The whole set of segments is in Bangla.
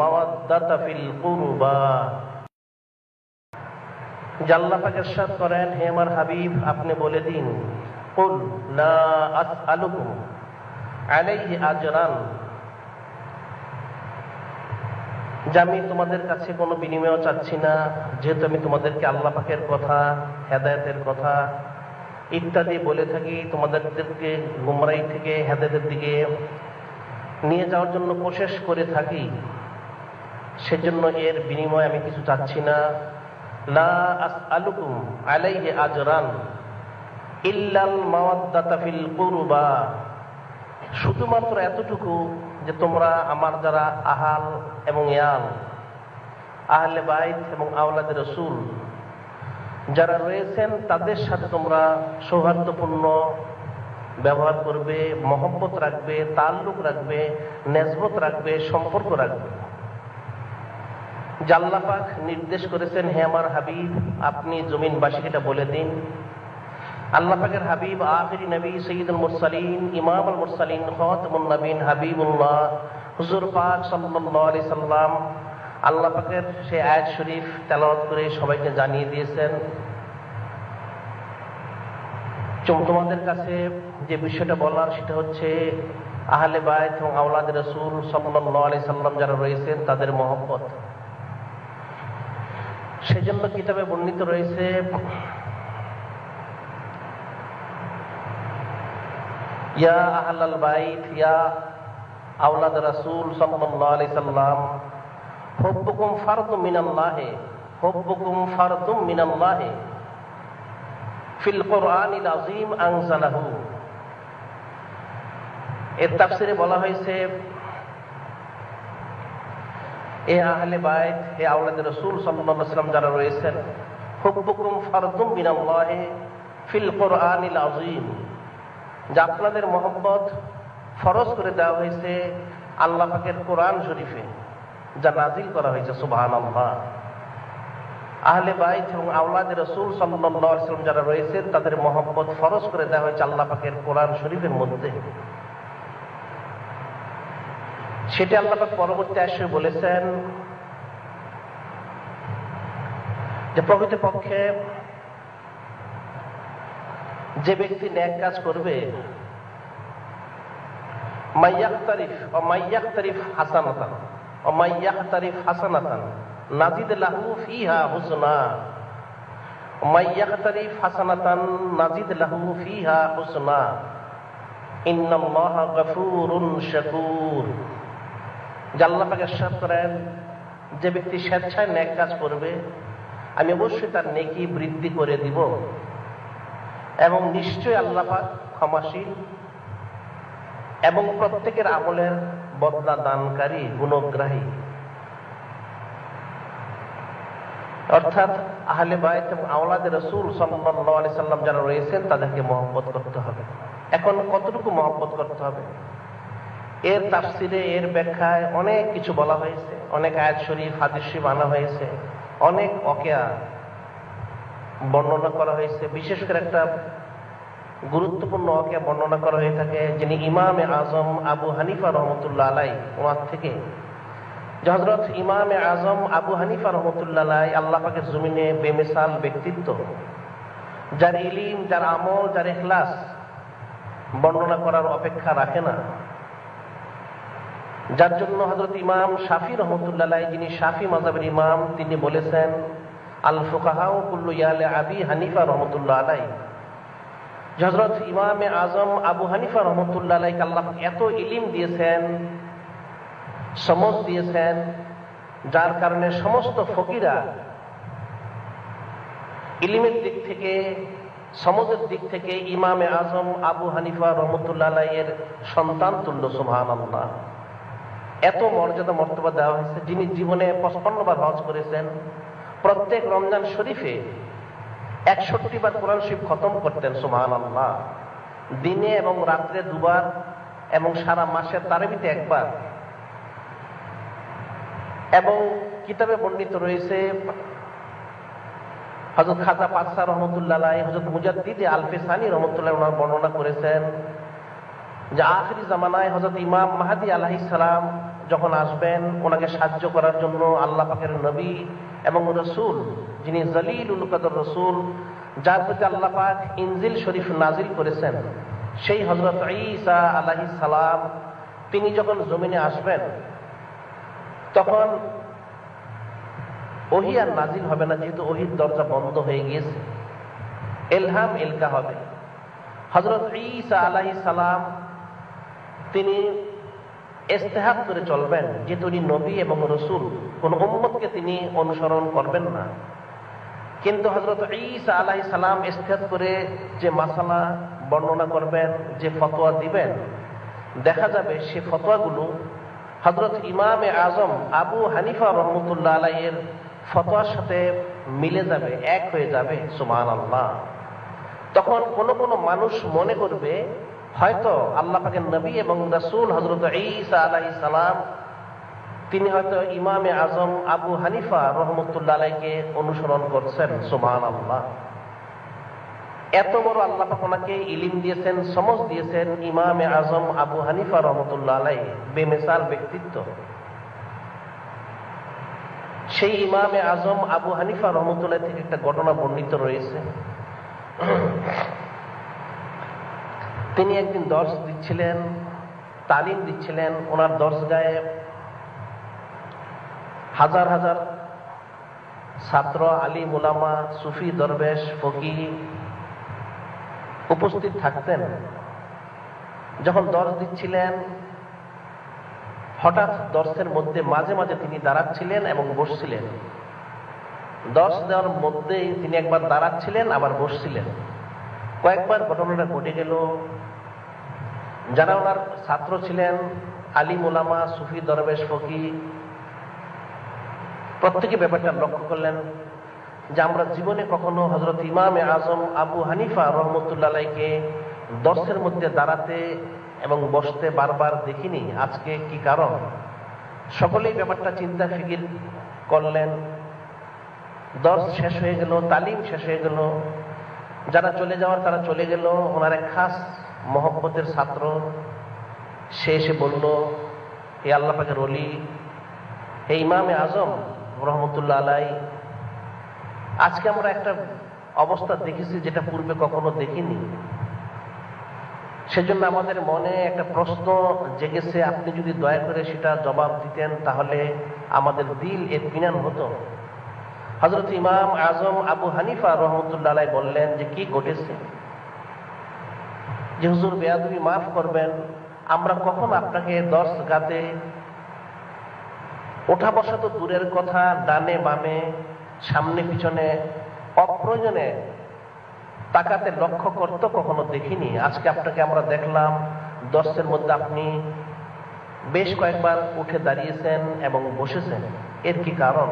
মাওয়াদ্দাতা ফিল কুরবা। আল্লাহ পাক ইরশাদ করেন, হে আমার হাবিব আপনি বলে দিন, কুল লা আসআলুকুম আলাইহি আজরান, যে আমি তোমাদের কাছে কোনো বিনিময় চাচ্ছি না, যেহেতু আমি তোমাদেরকে আল্লাহ পাকের কথা, হেদায়েতের কথা ইত্যাদি বলে থাকি, তোমাদেরকে গুমরাহি থেকে হেদায়েতের দিকে নিয়ে যাওয়ার জন্য কোশিশ করে থাকি, সেজন্য এর বিনিময়ে আমি কিছু চাচ্ছি না। লা আসআলুকুম আলাইহি আজরান ইল্লাল মাওয়াদ্দাতা ফিল কুরবা, শুধুমাত্র এতটুকু যে তোমরা আমার যারা আহাল এবং ইয়াল, আহলে বাইত এবং আওলাদে রাসূল যারা রয়েছেন তাদের সাথে তোমরা সৌহার্দ্যপূর্ণ ব্যবহার করবে, মহব্বত রাখবে, তাল্লুক রাখবে, নেসবত রাখবে, সম্পর্ক রাখবে। আল্লাহ পাক নির্দেশ করেছেন, হে আমার হাবিব আপনি জমিনবাসীকে এটা বলে দিন। আল্লাহ পাকের হাবিব আখিরি নবী সৈয়দুল মুরসালিন, ইমামুল মুরসালিন, খাতামুন নবীন, হাবিবুল্লাহ হুজুর পাক সাল্লাল্লাহু আলাইহি সাল্লাম আল্লাহ পাকের সেই আয়াত শরীফ তেলাওয়াত করে সবাইকে জানিয়ে দিয়েছেন, তোমাদের কাছে যে বিষয়টা বলার সেটা হচ্ছে আহলে বাইত এবং আওলাদে রাসূল সাল্লাল্লাহু আলাইহি সাল্লাম যারা রয়েছেন তাদের মহব্বত। সেজন্য কিতাবে বর্ণিত রয়েছে, ইয়া আহলাল বাইত ইয়া আওলাদ রাসূল সাল্লাল্লাহু আলাইহি সাল্লাম হুব্বুকুম ফারদুম মিনাল্লাহ, হুব্বুকুম ফারদুম মিনাল্লাহ ফিল কুরআনিল আযীম আনজালাহু। এর তাফসিরে বলা হয়েছে, এ আহলে বাইত, হে আওলাদ রাসূল সাল্লাল্লাহু আলাইহি সাল্লাম যারা রয়েছেন, হুব্বুকুম ফারদুম মিনাল্লাহ ফিল কুরআনিল আযীম, যা আপনাদের মহব্বত ফরজ করে দেওয়া হয়েছে আল্লাহ পাকের কোরআন শরীফে, যা নাজিল করা হয়েছে। সুবহানাল্লাহ। আহলে বাইত এবং আওলাদে রাসূল সাল্লাল্লাহু আলাইহি ওয়াসাল্লাম যারা রয়েছেন তাদের মহব্বত ফরজ করে দেওয়া হয়েছে আল্লাহ পাকের কোরআন শরীফের মধ্যে। সেটা আল্লাহ পাক পরবর্তী আয়াতে বলেছেন যে প্রকৃতপক্ষে যে ব্যক্তি নেক কাজ করবে, মাইয়াখতারিফ ওয়া মাইয়াখতারিফ হাসানাতান ওয়া মাইয়াখতারিফ হাসানাতান নাজিদ লাহু ফিহা হুসনা, মাইয়াখতারিফ হাসানাতান নাজিদ লাহু ফিহা হুসনা ইন্নাল্লাহা গফুরুন শাকুর। আল্লাহ পাক ইরশাদ করেন, যে ব্যক্তি স্বেচ্ছায় নেক কাজ করবে আমি অবশ্যই তার নেকি বৃদ্ধি করে দিব, এবং নিশ্চয়ই আল্লাহ পাক ক্ষমাশীল এবং প্রত্যেকের আমলের বদলা দানকারী, গুণগ্রাহী। অর্থাৎ আহলে বাইত এবং আওলাদে রাসূল সাল্লাল্লাহু আলাইহি সাল্লাম যারা রয়েছেন তাদেরকে মহব্বত করতে হবে। এখন কতটুকু মহব্বত করতে হবে, এর তাফসিরে, এর ব্যাখ্যায় অনেক কিছু বলা হয়েছে, অনেক আয়াত শরীফ, হাদিস শরীফ আনা হয়েছে, অনেক ওয়াকিয়া বর্ণনা করা হয়েছে। বিশেষ করে একটা গুরুত্বপূর্ণ ওয়াকিয়া বর্ণনা করা হয়ে থাকে, যিনি ইমামে আজম আবু হানিফা রহমতুল্লাহ আলাইহি, ওনার থেকে, যে হযরত ইমামে আজম আবু হানিফা রহমতুল্লাহ আলাইহি আল্লাহ পাকের জমিনে বেমিসাল ব্যক্তিত্ব, যার ইলম, যার আমল, যার ইখলাস বর্ণনা করার অপেক্ষা রাখে না। যার জন্য হযরত ইমাম শাফি রহমতুল্লাহ আলাইহি, যিনি শাফি মাযহাবের ইমাম, তিনি বলেছেন, আল ফুকাহাউ কুল্লু ইয়ালে আবি হানিফা রহমতুল্লাহ আলাইহি, হযরত ইমামে আজম আবু হানিফা রহমতুল্লাহ আলাইহি আল্লাহ এত ইলম দিয়েছেন, সমঝ দিয়েছেন, যার কারণে সমস্ত ফকিরা ইলমের দিক থেকে, সমঝের দিক থেকে ইমামে আজম আবু হানিফা রহমতুল্লাহ আলাইহির সন্তান তুল্য। সুবহানাল্লাহ। এত মর্যাদা মর্তবা দেওয়া হয়েছে, যিনি জীবনে 55 বার হজ করেছেন, প্রত্যেক রমজান শরীফে 61 বার কোরআন শরীফ খতম করতেন। সুবহানাল্লাহ। দিনে এবং রাত্রে 2 বার, এবং সারা মাসের তারাবিতে 1 বার। এবং কিতাবে বর্ণিত রয়েছে, হযরত খাজা পাতশাহ রহমতুল্লাহ আলাইহি, হযরত মুজাদ্দিদ আল-ফিসানি রহমতুল্লাহ ওনার বর্ণনা করেছেন যে আখিরি জামানায় হযরত ইমাম মাহদী আলাইহিস সালাম যখন আসবেন ওনাকে সাহায্য করার জন্য আল্লাহ পাকের নবী এবং রাসূল, যিনি জলিলুল কদর রাসূল, যার প্রতি আল্লাহ পাক ইনজিল শরীফ নাজিল করেছেন, সেই হযরত ঈসা আলাইহিস সালাম তিনি যখন জমিনে আসবেন তখন ওহী আর নাজিল হবে না, যেহেতু ওহীর দরজা বন্ধ হয়ে গিয়েছে। ইলহাম ইলকা হবে। হযরত ঈসা আলাইহিস সালাম তিনি ইস্তেহাদ করে চলবেন, যেহেতু উনি নবী এবং রাসূল, কোন উম্মতকে তিনি অনুসরণ করবেন না। কিন্তু হযরত ঈসা আলাইহিস সালাম ইস্তেহাদ করে যে মাসালা বর্ণনা করবেন, যে ফতোয়া দিবেন, দেখা যাবে সে ফতোয়াগুলো হযরত ইমামে আজম আবু হানিফা রাহমাতুল্লাহ আলাইহির ফতোয়ার সাথে মিলে যাবে, এক হয়ে যাবে। সুবহানাল্লাহ। তখন কোন কোন মানুষ মনে করবে হয়তো আল্লাহ পাকের নবী এবং রাসূল হযরত ঈসা আলাইহিস সালাম তিনি হয়তো ইমামে আজম আবু হানিফা রাহমাতুল্লাহ আলাইহিকে অনুসরণ করছেন। সুবহানাল্লাহ। এত বড় আল্লাহ পাক ওনাকে ইলম দিয়েছেন, সমঝ দিয়েছেন। ইমামে আজম আবু হানিফা রাহমাতুল্লাহ আলাইহি বেমিসাল ব্যক্তিত্ব। সেই ইমামে আজম আবু হানিফা রাহমাতুল্লাহ থেকে একটা ঘটনা বর্ণিত রয়েছে। তিনি একদিন দর্স দিচ্ছিলেন, তালিম দিচ্ছিলেন। ওনার দর্সগায়ে হাজার হাজার ছাত্র, আলিম উলামা, সুফি দরবেশ, ফকিহ উপস্থিত থাকতেন। যখন দর্স দিচ্ছিলেন হঠাৎ দর্সের মধ্যে মাঝে মাঝে তিনি দাঁড়াচ্ছিলেন এবং বসছিলেন। দর্স দেওয়ার মধ্যেই তিনি একবার দাঁড়াচ্ছিলেন আবার বসছিলেন। কয়েকবার ঘটনাটা ঘটে গেল। যারা ওনার ছাত্র ছিলেন, আলিম উলামা, সুফি দরবেশ, ফকিহ, প্রত্যেকে ব্যাপারটা লক্ষ্য করলেন যে আমরা জীবনে কখনো হযরত ইমামে আজম আবু হানিফা রাহমাতুল্লাহ আলাইহিকে দর্সের মধ্যে দাঁড়াতে এবং বসতে বারবার দেখিনি। আজকে কি কারণ? সকলেই ব্যাপারটা চিন্তা ফিকির করলেন। দর্স শেষ হয়ে গেল, তালিম শেষ হয়ে গেল। যারা চলে যাওয়ার তারা চলে গেল। ওনার এক খাস মহব্বতের ছাত্র সে এসে বলল, হে আল্লাহ পাকের ওলি, হে ইমামে আজম রাহমাতুল্লাহ আলাইহি, আজকে আমরা একটা অবস্থা দেখেছি যেটা পূর্বে কখনো দেখিনি। সেজন্য আমাদের মনে একটা প্রশ্ন জেগেছে, আপনি যদি দয়া করে সেটা জবাব দিতেন তাহলে আমাদের দিল ইতমিনান হতো। হযরত ইমাম আজম আবু হানিফা রাহমাতুল্লাহ আলাইহি বললেন যে কি ঘটেছে? যে হুজুর বেয়াদবি মাফ করবেন, আমরা কখন আপনাকে দর্স গাতে ওঠা বসা তো দূরের কথা, ডানে বামে সামনে পিছনে অপ্রয়োজনে তাকাতে লক্ষ্য করতে কখনো দেখিনি। আজকে আপনাকে আমরা দেখলাম দর্সের মধ্যে আপনি বেশ কয়েকবার উঠে দাঁড়িয়েছেন এবং বসেছেন, এর কি কারণ?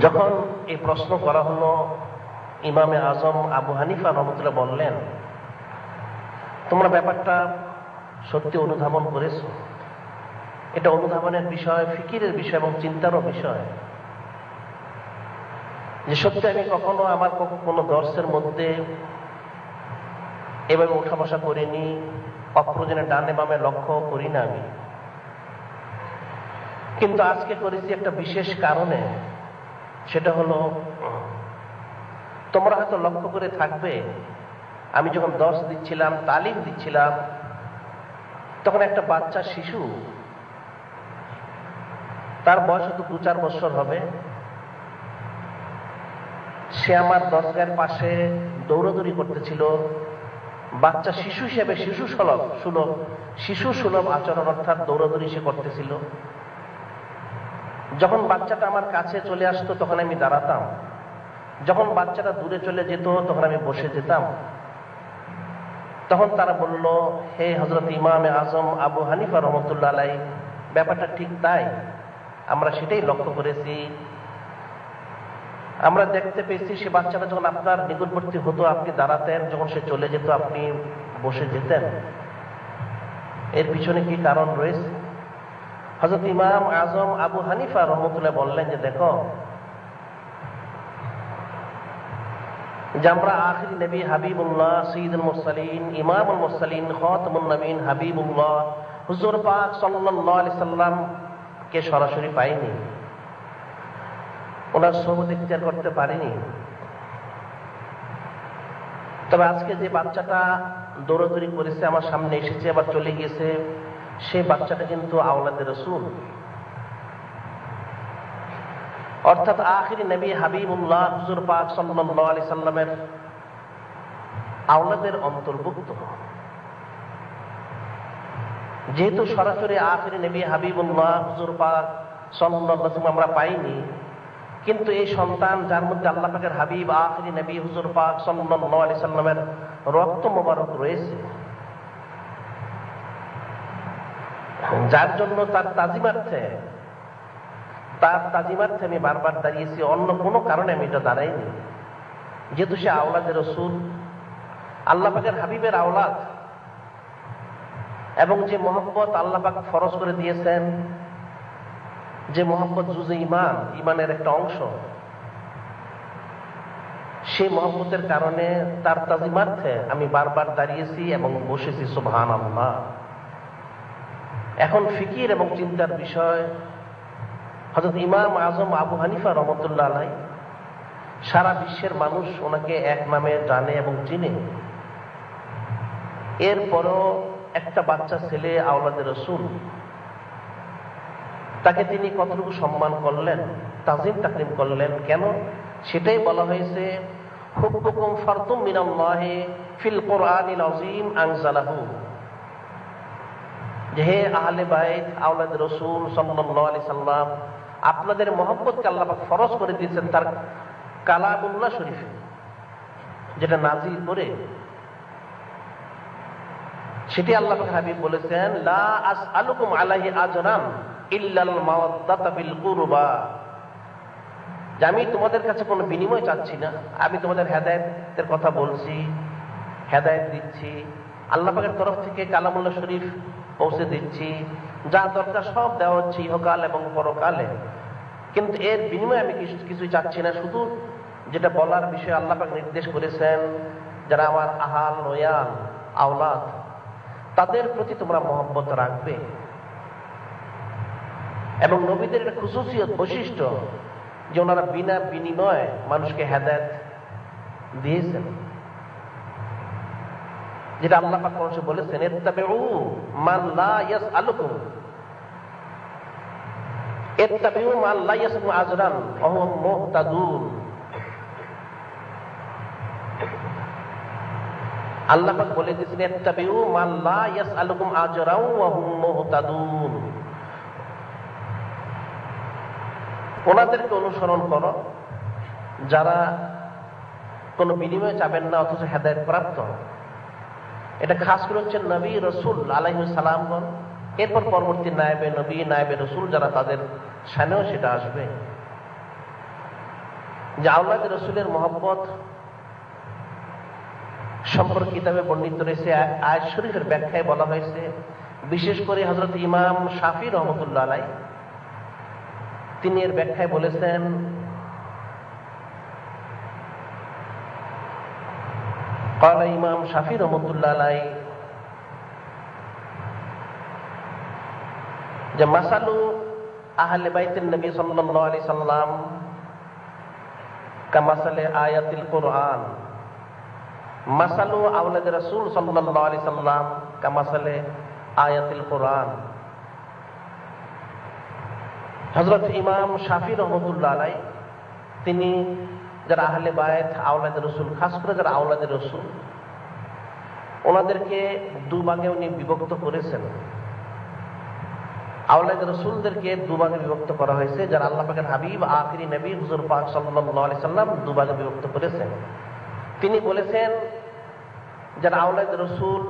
যখন এই প্রশ্ন করা হলো, ইমামে আজম আবু হানিফা রাহমাতুল্লাহ বললেন, তোমরা ব্যাপারটা সত্যি অনুধাবন করেছো। এটা অনুধাবনের বিষয়, ফিকিরের বিষয় এবং চিন্তারও বিষয়। যে সত্যি আমি কখনো আমার কোনো দর্সের মধ্যে এভাবে উঠা বসা করিনি, অপ্রয়োজনে ডানে বামে লক্ষ্য করি না আমি। কিন্তু আজকে করেছি একটা বিশেষ কারণে। সেটা হলো, তোমরা হয়তো লক্ষ্য করে থাকবে আমি যখন দর্স দিচ্ছিলাম, তালিম দিচ্ছিলাম, তখন একটা বাচ্চা শিশু, তার বয়স হয়তো 2-4 বছর হবে, সে আমার দরজার পাশে দৌড়াদৌড়ি করতেছিল। বাচ্চা শিশু হিসেবে শিশু সুলভ আচরণ, অর্থাৎ দৌড়াদৌড়ি সে করতেছিল। যখন বাচ্চাটা আমার কাছে চলে আসতো তখন আমি দাঁড়াতাম, যখন বাচ্চাটা দূরে চলে যেত তখন আমি বসে যেতাম। তখন তারা বলল, হে হযরত ইমামে আজম আবু হানিফা রাহমাতুল্লাহ আলাইহি, ব্যাপারটা ঠিক তাই, আমরা সেটাই লক্ষ্য করেছি। আমরা দেখতে পেয়েছি সে বাচ্চাটা যখন আপনার নিকটবর্তী হতো আপনি দাঁড়াতেন, যখন সে চলে যেত আপনি বসে যেতেন। এর পিছনে কি কারণ রয়েছে? হযরত ইমাম আজম আবু হানিফা রাহমাতুল্লাহ বললেন যে দেখো, যে আমরা আখিরি নবী হাবিবুল্লাহ সঈদুল মুরসালিন ইমামুল মুরসালিন খাতামুন নবীন হাবিবুল্লাহ হুজুর পাক সাল্লাল্লাহু আলাইহি সাল্লাম কে সরাসরি পাইনি, ওনার সোহবত ইখতিয়ার করতে পারিনি। তবে আজকে যে বাচ্চাটা দৌড়াদৌড়ি করেছে, আমার সামনে এসেছে আবার চলে গিয়েছে, সেই বাচ্চাটা কিন্তু আওলাদে রাসূল, অর্থাৎ আখিরি নবী হাবিবুল্লাহ হুজুর পাক সাল্লাল্লাহু আলাইহি সাল্লামের আওলাদের অন্তর্ভুক্ত। যেহেতু সরাসরি আখিরি নবী হাবিবুল্লাহ হুজুর পাক সাল্লাল্লাহু আলাইহি সাল্লাম আমরা পাইনি, কিন্তু এই সন্তান যার মধ্যে আল্লাহ পাকের হাবিব আখিরি নবী হুজুর পাক সাল্লাল্লাহু আলাইহি সাল্লামের রক্ত মোবারক রয়েছে, যার জন্য তার তাজিমার্থে আমি বারবার দাঁড়িয়েছি, অন্য কোনো কারণে আমি এটা দাঁড়াইনি। যেহেতু সে আওলাদে রাসূল, আল্লাহ পাকের হাবিবের আওলাদ, এবং যে মহব্বত আল্লাহ পাক ফরজ করে দিয়েছেন, যে মহব্বত জুজে ইমানের একটা অংশ, সেই মহব্বতের কারণে তার তাজিমার্থে আমি বারবার দাঁড়িয়েছি এবং বসেছি। সুবহানাল্লাহ। এখন ফিকির এবং চিন্তার বিষয়, হযরত ইমাম আজম আবু হানিফা রহমতুল্লাহ আলাইহি, সারা বিশ্বের মানুষ ওনাকে এক নামে জানে এবং চিনে। এরপরও একটা বাচ্চা ছেলে আওলাদে রাসূল, তাকে তিনি কতটুকু সম্মান করলেন, তাজিম তাকরিম করলেন, কেন? সেটাই বলা হয়েছে হুব্বুকুম ফারতুম মিনাল্লাহি ফিল কুরআনিল আযীম আনজালাহু, যে হে আহলে বাইত আওলাদে রাসূল সাল্লাল্লাহু আলাইহি সাল্লাম, আপনাদের মহব্বতকে আল্লাহ পাক ফরজ করে দিয়েছেন তার কালামুল্লাহ শরীফে, যেটা নাজিল করে, সেটি আল্লাহ পাক হাবিব বলেছেন লা আসআলুকুম আলাইহি আজরান ইল্লাল মাওয়াদ্দাতা বিল কুরবা, যে আমি তোমাদের কাছে কোনো বিনিময় চাচ্ছি না, আমি তোমাদের হেদায়েতের কথা বলছি, হেদায়েত দিচ্ছি, আল্লাহ পাকের তরফ থেকে কালামুল্লাহ শরীফ পৌঁছে দিচ্ছি, যা দরকার সব দেওয়া হচ্ছে ইহকাল এবং পরকালে, কিন্তু এর বিনিময়ে আমি কিছুই চাচ্ছি না। শুধু যেটা বলার বিষয়ে আল্লাহ পাক নির্দেশ করেছেন, যারা আমার আহাল ওয়াল আওলাদ, তাদের প্রতি তোমরা মহব্বত রাখবে। এবং নবীদের একটা খুশুসিয়ত বৈশিষ্ট্য যে ওনারা বিনা বিনিময়ে মানুষকে হেদায়েত দিয়েছেন, যেটা আল্লাহ পাক কোরআনে বলেছেন ইত্তাবিউ মান লা ইয়াসআলুকুম আজরান ওয়া হুম মুহতাদুন। আল্লাহ পাক বলে দিয়েছেন ইত্তাবিউ মান লা ইয়াসআলুকুম আজরান ওয়া হুম মুহতাদুন, ওনাদেরকে অনুসরণ করো যারা কোনো বিনিময় চাবেন না অথচ হেদায়েত প্রাপ্ত। এটা খাস করে হচ্ছে নবী রাসূল আলাইহিস সালামগণ, এরপর পরবর্তী নায়েবে নবী নায়েবে রাসূল যারা, তাদের শানেও সেটা আসবে। যে আওলাদে রাসূলের মহব্বত সম্পর্কে কিতাবে বর্ণিত রয়েছে, আয়াত শরীফের ব্যাখ্যায় বলা হয়েছে, বিশেষ করে হযরত ইমাম শাফি রহমতুল্লাহ আলাইহি তিনি এর ব্যাখ্যায় বলেছেন قال ইমাম শাফি রহমতুল্লাহ আলাইহি যে মাসালু আহলে বাইতের নবী সাল্লাল্লাহু আলাইহি সাল্লাম কামাসালে আয়াতিল কুরআন, মাসালু আওলাদ রাসূল সাল্লাল্লাহু আলাইহি সাল্লাম কামাসালে আয়াতিল কুরআন। হযরত ইমাম শাফি রহমতুল্লাহ আলাইহি তিনি যারা আহলে বায়ত আওলাদ রাসূল, খাস করে যারা আওলাদ রাসূল, ওনাদেরকে দুভাগে উনি বিভক্ত করেছেন। আওলাদ রাসূলদেরকে দুভাগে বিভক্ত করা হয়েছে, যারা আল্লাহ পাকের হাবিব আখিরি নবী হুজুর পাক সাল্লাল্লাহু আলাইহি সাল্লাম দুভাগে বিভক্ত করেছেন। তিনি বলেছেন যারা আওলাদ রাসূল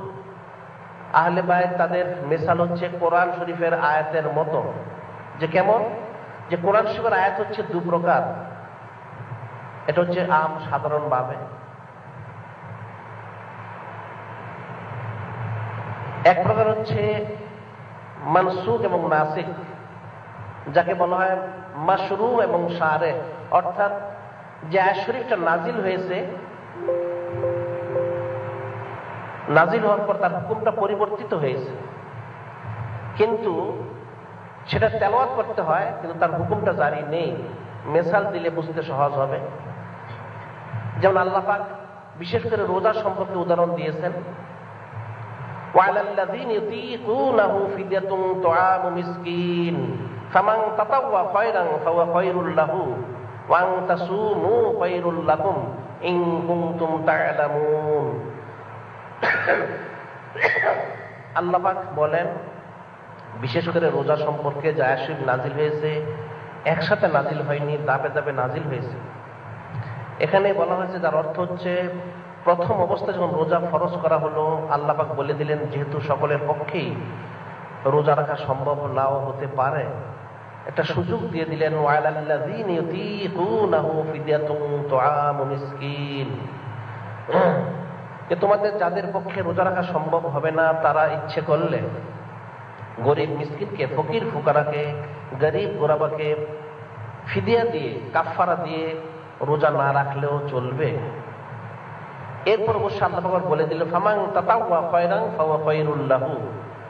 আহলে বায়ত, তাদের মিসাল হচ্ছে কোরআন শরীফের আয়াতের মতো। যে কেমন? যে কোরআন শরীফের আয়াত হচ্ছে দু প্রকার, এটা হচ্ছে আম সাধারণ ভাবে, এক প্রকার হচ্ছে মানসুখ এবং নাসিখ, যাকে বলা হয় মাশরু এবং শারে, অর্থাৎ যে আয়াত শরীফটা নাজিল হয়েছে নাজিল হওয়ার পর তার হুকুমটা পরিবর্তিত হয়েছে, কিন্তু সেটা তেলাওয়াত করতে হয়, কিন্তু তার হুকুমটা জারি নেই। মেসাল দিলে বুঝতে সহজ হবে। যেমন আল্লাহ পাক বিশেষ করে রোজা সম্পর্কে উদাহরণ দিয়েছেন, ওয়ালাল্লাযীনা ইউতীকুনাহু ফিদিয়াতুন তুআমু মিসকিন ফামান তাতাওয়া খায়রান ফাহুয়া খায়রুল লাহু ওয়া আন তাসুমু খায়রুল লাকুম ইন কুনতুম তা'লামুন। আল্লাহ পাক বলেন, বিশেষ করে রোজা সম্পর্কে যে আয়াত শরীফ নাজিল হয়েছে, একসাথে নাজিল হয়নি, ধাপে ধাপে নাজিল হয়েছে। এখানে বলা হয়েছে, যার অর্থ হচ্ছে প্রথম অবস্থায় যখন রোজা ফরজ করা হলো, আল্লাহ পাক বলে দিলেন যেহেতু সকলের পক্ষেই রোজা রাখা সম্ভব নাও হতে পারে, একটা সুযোগ দিয়ে দিলেন, ওয়ালাল্লাযীনা ইউতীকুনাহু ফিদিয়াতুন তুআমু মিসকিন, যে তোমাদের যাদের পক্ষে রোজা রাখা সম্ভব হবে না, তারা ইচ্ছে করলে গরিব মিসকিনকে, ফকির ফুকারাকে, গরিব গোরাবাকে ফিদিয়া দিয়ে, কাফফারা দিয়ে রোজা না রাখলেও চলবে। এরপর অবশ্য আল্লাহ পাক বলে দিল, ফামান তাতাওয়া খায়রান ফাহুয়া খায়রুল লাহু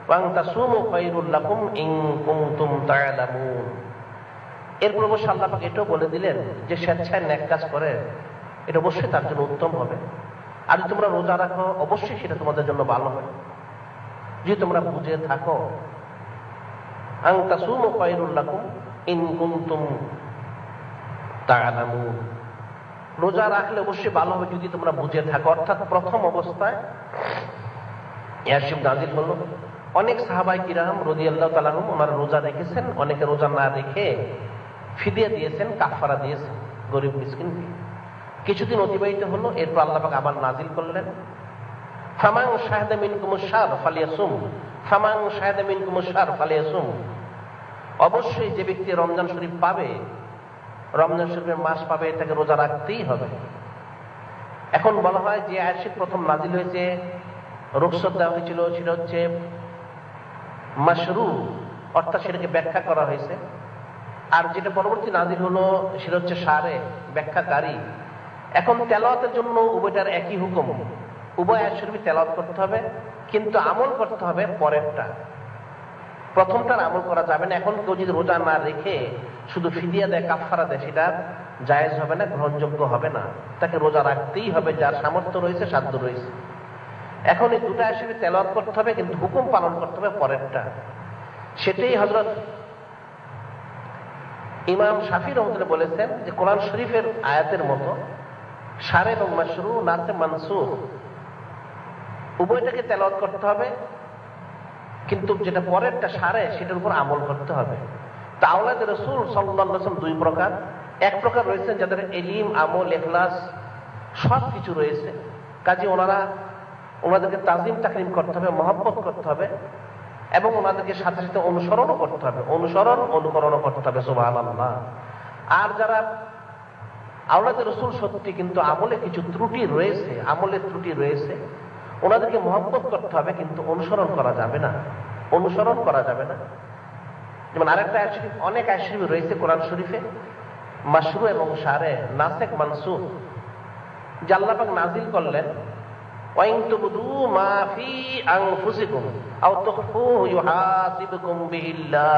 ওয়া আন তাসুমু খায়রুল লাকুম ইন কুনতুম তা'লামুন। এরপর অবশ্য আল্লাহ পাক এটাও বলে দিলেন যে স্বেচ্ছায় নেক কাজ করে এটা অবশ্যই তার জন্য উত্তম হবে, আর যদি তোমরা রোজা রাখো অবশ্যই সেটা তোমাদের জন্য ভালো হবে, যদি তোমরা বুঝে থাকো। আন তাসুমু খায়রুল লাকুম ইন কুনতুম তা'লামুন, রোজা রাখলে অবশ্যই ভালো হবে যদি তোমরা বুঝে থাকো। অর্থাৎ প্রথম অবস্থায় আয়াত শরীফ নাজিল হলো, অনেক সাহাবায়ে কিরাম রাদিয়াল্লাহু তাআলা আনহুম ওনারা রোজা রেখেছেন, অনেকে রোজা না রেখে ফিদিয়া দিয়েছেন, কাফফারা দিয়েছেন গরিব মিসকিনকে। কিছুদিন অতিবাহিত হলো, এরপর আল্লাহ পাক আবার নাজিল করলেন, ফামান শাহিদা মিনকুমুশ শাহর ফালিয়াসুম, ফামান শাহিদা মিনকুমুশ শাহর ফালিয়াসুম। অবশ্যই যে ব্যক্তি রমজান শরীফ পাবে, রমজান শরীফের মাস পাবে, তাকে রোজা রাখতেই হবে। এখন বলা হয় যে আয়াত শরীফ প্রথম নাজিল হয়েছে, রুখসত দেওয়া হয়েছিল, সেটা হচ্ছে মাশরু, অর্থাৎ সেটাকে ব্যাখ্যা করা হয়েছে। আর যেটা পরবর্তী নাজিল হলো সেটা হচ্ছে শারে, ব্যাখ্যাকারী। এখন তেলাওয়াতের জন্য উভয়টার একই হুকুম, উভয় আয়াত শরীফ তেলাওয়াত করতে হবে, কিন্তু আমল করতে হবে পরেরটা। প্রথমটার আমল করা যাবে না। এখন কেউ যদি রোজা না রেখে শুধু ফিদিয়া দেয়, কাফফারা দেয়, সেটা জায়েজ হবে না, গ্রহণযোগ্য হবে না। তাকে রোজা রাখতেই হবে, যার সামর্থ্য রয়েছে, সাধ্য রয়েছে। এখন এই দুটো আয়াত শরীফ তেলাওয়াত করতে হবে, কিন্তু হুকুম পালন করতে হবে পরেরটা। সেটাই হযরত ইমাম শাফি রাহমাতুল্লাহ বলেছেন যে কোরআন শরীফের আয়াতের মতো শারে এবং মাশরু, নাসে মানসুখ উভয়টাকে তেলাওয়াত করতে হবে, কিন্তু যেটা পরেরটা শারে সেটার উপর আমল করতে হবে। তা আওলাদে রাসূল সাল্লাল্লাহু আলাইহি ওয়াসাল্লাম দুই প্রকার। এক প্রকার রয়েছেন যাদের ইলম, আমল, ইখলাস সব কিছু রয়েছে, কাজে ওনাদেরকে তাজিম তাকরিম করতে হবে, মহব্বত করতে হবে, এবং ওনাদেরকে সাথে সাথে অনুসরণও করতে হবে, অনুকরণও করতে হবে। সুবহানাল্লাহ। আর যারা আওলাদে রাসূল সত্যি, কিন্তু আমলে কিছু ত্রুটি রয়েছে, আমলের ত্রুটি রয়েছে, ওনাদেরকে মহব্বত করতে হবে, কিন্তু অনুসরণ করা যাবে না, অনুসরণ করা যাবে না। যেমন আরেকটা আয়াত শরীফ, অনেক আয়াত শরীফ রয়েছে কোরআন শরীফে মাশরু এবং শারে, নাসিখ মানসুখ, যে আল্লাহ পাক নাজিল করলেন, ওয়া ইন তুবদু মা ফি আনফুসিকুম আও তুখফুহু ইউহাসিবকুম বিহিল্লাহ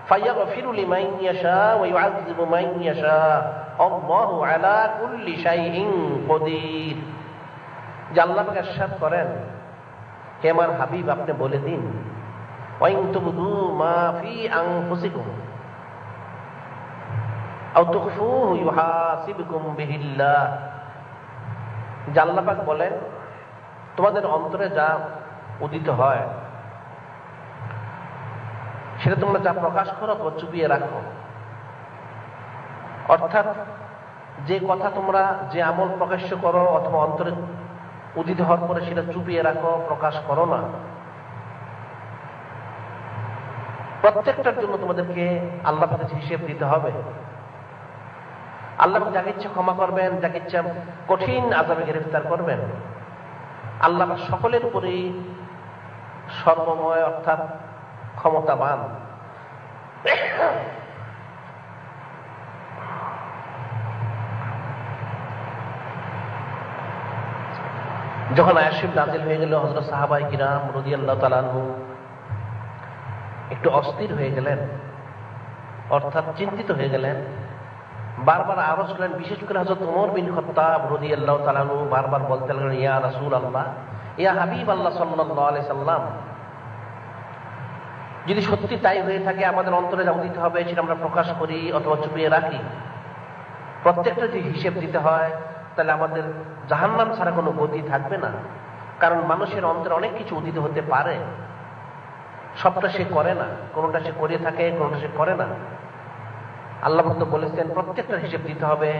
ফায়াগফিরু লিমান ইয়াশা ওয়া ইউআযযিবু মান ইয়াশা আল্লাহু আলা কুল্লি শাইইন কদির। যে আল্লাহ পাক ইরশাদ করেন, হে আমার হাবিব আপনি বলে দিন, ওয়া ইন তুবদু মা ফি আনফুসিকুম আও তুখফুহু ইউহাসিবকুম বিহিল্লাহ। যে আল্লাহ পাক বলেন, তোমাদের অন্তরে যা উদিত হয় সেটা তোমরা যা প্রকাশ করো অথবা চুপিয়ে রাখো। অর্থাৎ যে কথা তোমরা, যে আমল প্রকাশ্য করো অথবা অন্তরে উদিত হওয়ার পরে সেটা চুপিয়ে রাখো, প্রকাশ করো না, প্রত্যেকটার জন্য তোমাদেরকে আল্লাহ পাকের কাছে হিসেব দিতে হবে। আল্লাহ যাকে ইচ্ছা ক্ষমা করবেন, যাকে ইচ্ছা কঠিন আযাবে গ্রেফতার করবেন। আল্লাহ সকলের উপরেই সর্বময়, অর্থাৎ ক্ষমতাবান। যখন আয়াত শরীফ নাযিল হয়ে গেল, হযরত সাহাবায়ে কিরাম রাদিয়াল্লাহু তাআলা আনহু একটু অস্থির হয়ে গেলেন, অর্থাৎ চিন্তিত হয়ে গেলেন। বারবার আরজ করলেন, বিশেষ করে হযরত ওমর বিন খাত্তাব রাদিয়াল্লাহু তাআলা আনহু বারবার বলতে লাগলেন, ইয়া রাসূলুল্লাহ, ইয়া হাবিবাল্লাহ সাল্লাল্লাহু আলাইহি সাল্লাম, যদি সত্যি তাই হয়ে থাকে আমাদের অন্তরে যা উদিত হবে সেটা আমরা প্রকাশ করি অথবা চুপিয়ে রাখি। প্রত্যেকটা যদি হিসেব দিতে হয় তাহলে আমাদের জাহান্নাম ছাড়া কোনো গতি থাকবে না। কারণ মানুষের অন্তরে অনেক কিছু উদিত হতে পারে, সবটা সে করে না, কোনোটা সে করে থাকে, কোনোটা সে করে না। আল্লাহ তো বলেছেন প্রত্যেকটা হিসেব দিতে হবে,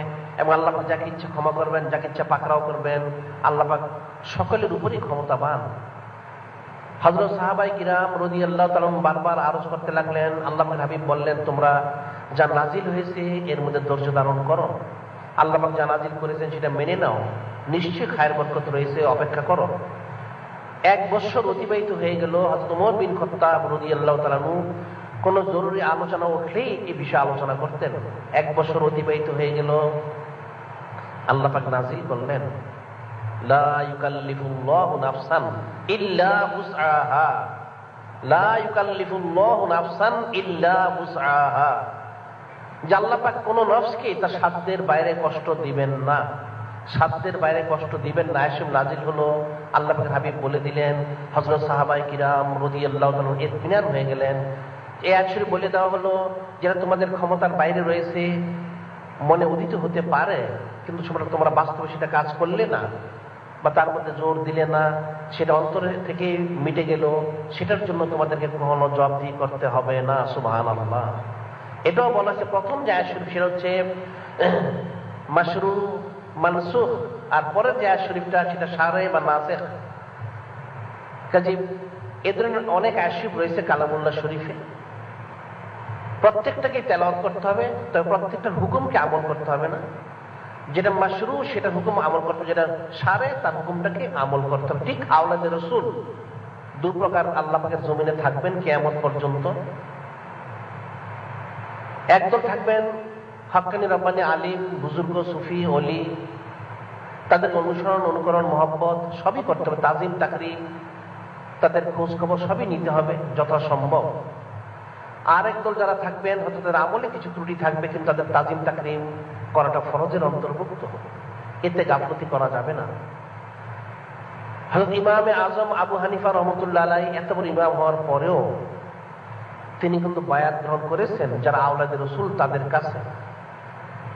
এবং আল্লাহ যাকে ইচ্ছা ক্ষমা করবেন, যাকে ইচ্ছা পাকড়াও করবেন। আল্লাহ পাক সকলের উপরই ক্ষমতাবান। হযরত সাহাবায়ে কিরাম রাদিয়াল্লাহু তাআলা বারবার আরজ করতে লাগলেন। আল্লাহর হাবিব বললেন, তোমরা যা নাজিল হয়েছে এর মধ্যে ধৈর্য ধারণ করো, আল্লাহ পাক যা নাজিল করেছেন সেটা মেনে নাও, নিশ্চয়ই খায়ের বরকত রয়েছে, অপেক্ষা করো। 1 বছর অতিবাহিত হয়ে গেল। হযরত ওমর বিন খাত্তাব রাদিয়াল্লাহু তাআলা কোন জরুরি আলোচনা উঠলেই এই বিষয়ে আলোচনা করতেন। 1 বছর অতিবাহিত হয়ে গেল। আল্লাহ পাক নাজিল করলেন, লা ইউকাল্লিফুল্লাহু নাফসান ইল্লা উসআহা, লা ইউকাল্লিফুল্লাহু নাফসান ইল্লা উসআহা, যে আল্লাহ পাক কোন নফসকে তার সাধ্যের বাইরে কষ্ট দিবেন না, সাধ্যের বাইরে কষ্ট দিবেন না। আয়াত নাজিল হলো, আল্লাহ পাকের হাবিব বলে দিলেন, হযরত সাহাবায়ে কিরাম রাদিয়াল্লাহু তাআলা ইতমিনান হয়ে গেলেন। এই আয়াত শরীফ বলে দেওয়া হলো, যেটা তোমাদের ক্ষমতার বাইরে রয়েছে, মনে উদিত হতে পারে, কিন্তু তোমরা বাস্তবে সেটা কাজ করলে না বা তার মধ্যে জোর দিলে না, সেটা অন্তরে থেকে মিটে গেল, সেটার জন্য তোমাদেরকে কখনো জবাবদিহি করতে হবে না। সুবহানাল্লাহ। এটাও বলা হচ্ছে প্রথম যে আয়াত শরীফ সেটা হচ্ছে মাশরু মানসুখ, আর পরের যে আয়াত শরীফটা সেটা সারে বা নাসিখ। কাজেই এ ধরনের অনেক আয়াত শরীফ রয়েছে কালামুল্লাহ শরীফে, প্রত্যেকটাকে তেলাওয়াত করতে হবে, তবে প্রত্যেকটার হুকুমকে আমল করতে হবে না। যেটা মাশরু সেটা হুকুম আমল করতে হবে, যেটা সারে তার হুকুমটাকে আমল করতে হবে। ঠিক আওলাদে রাসূল 2 প্রকার আল্লাহ পাকের জমিনে থাকবেন কিয়ামত পর্যন্ত। একদল থাকবেন হক্কানি রব্বানি আলিম, বুজুর্গ, সুফি, ওলি, তাদের অনুসরণ, অনুকরণ, মহব্বত সবই করতে হবে, তাজিম, তাকরিম, তাদের খোঁজ খবর সবই নিতে হবে যথাসম্ভব। আর একদল যারা থাকবেন হয়তো তাদের আমলে কিছু ত্রুটি থাকবে, কিন্তু তাদের তাজিম তাকরিম করাটা ফরজের অন্তর্ভুক্ত, এতে গাফলতি করা যাবে না। হযরত ইমামে আজম আবু হানিফা রহমতুল্লাহ আলাইহি এত বড় ইমাম হওয়ার পরেও তিনি কিন্তু বায়াত গ্রহণ করেছেন যারা আওলাদে রাসূল তাদের কাছে।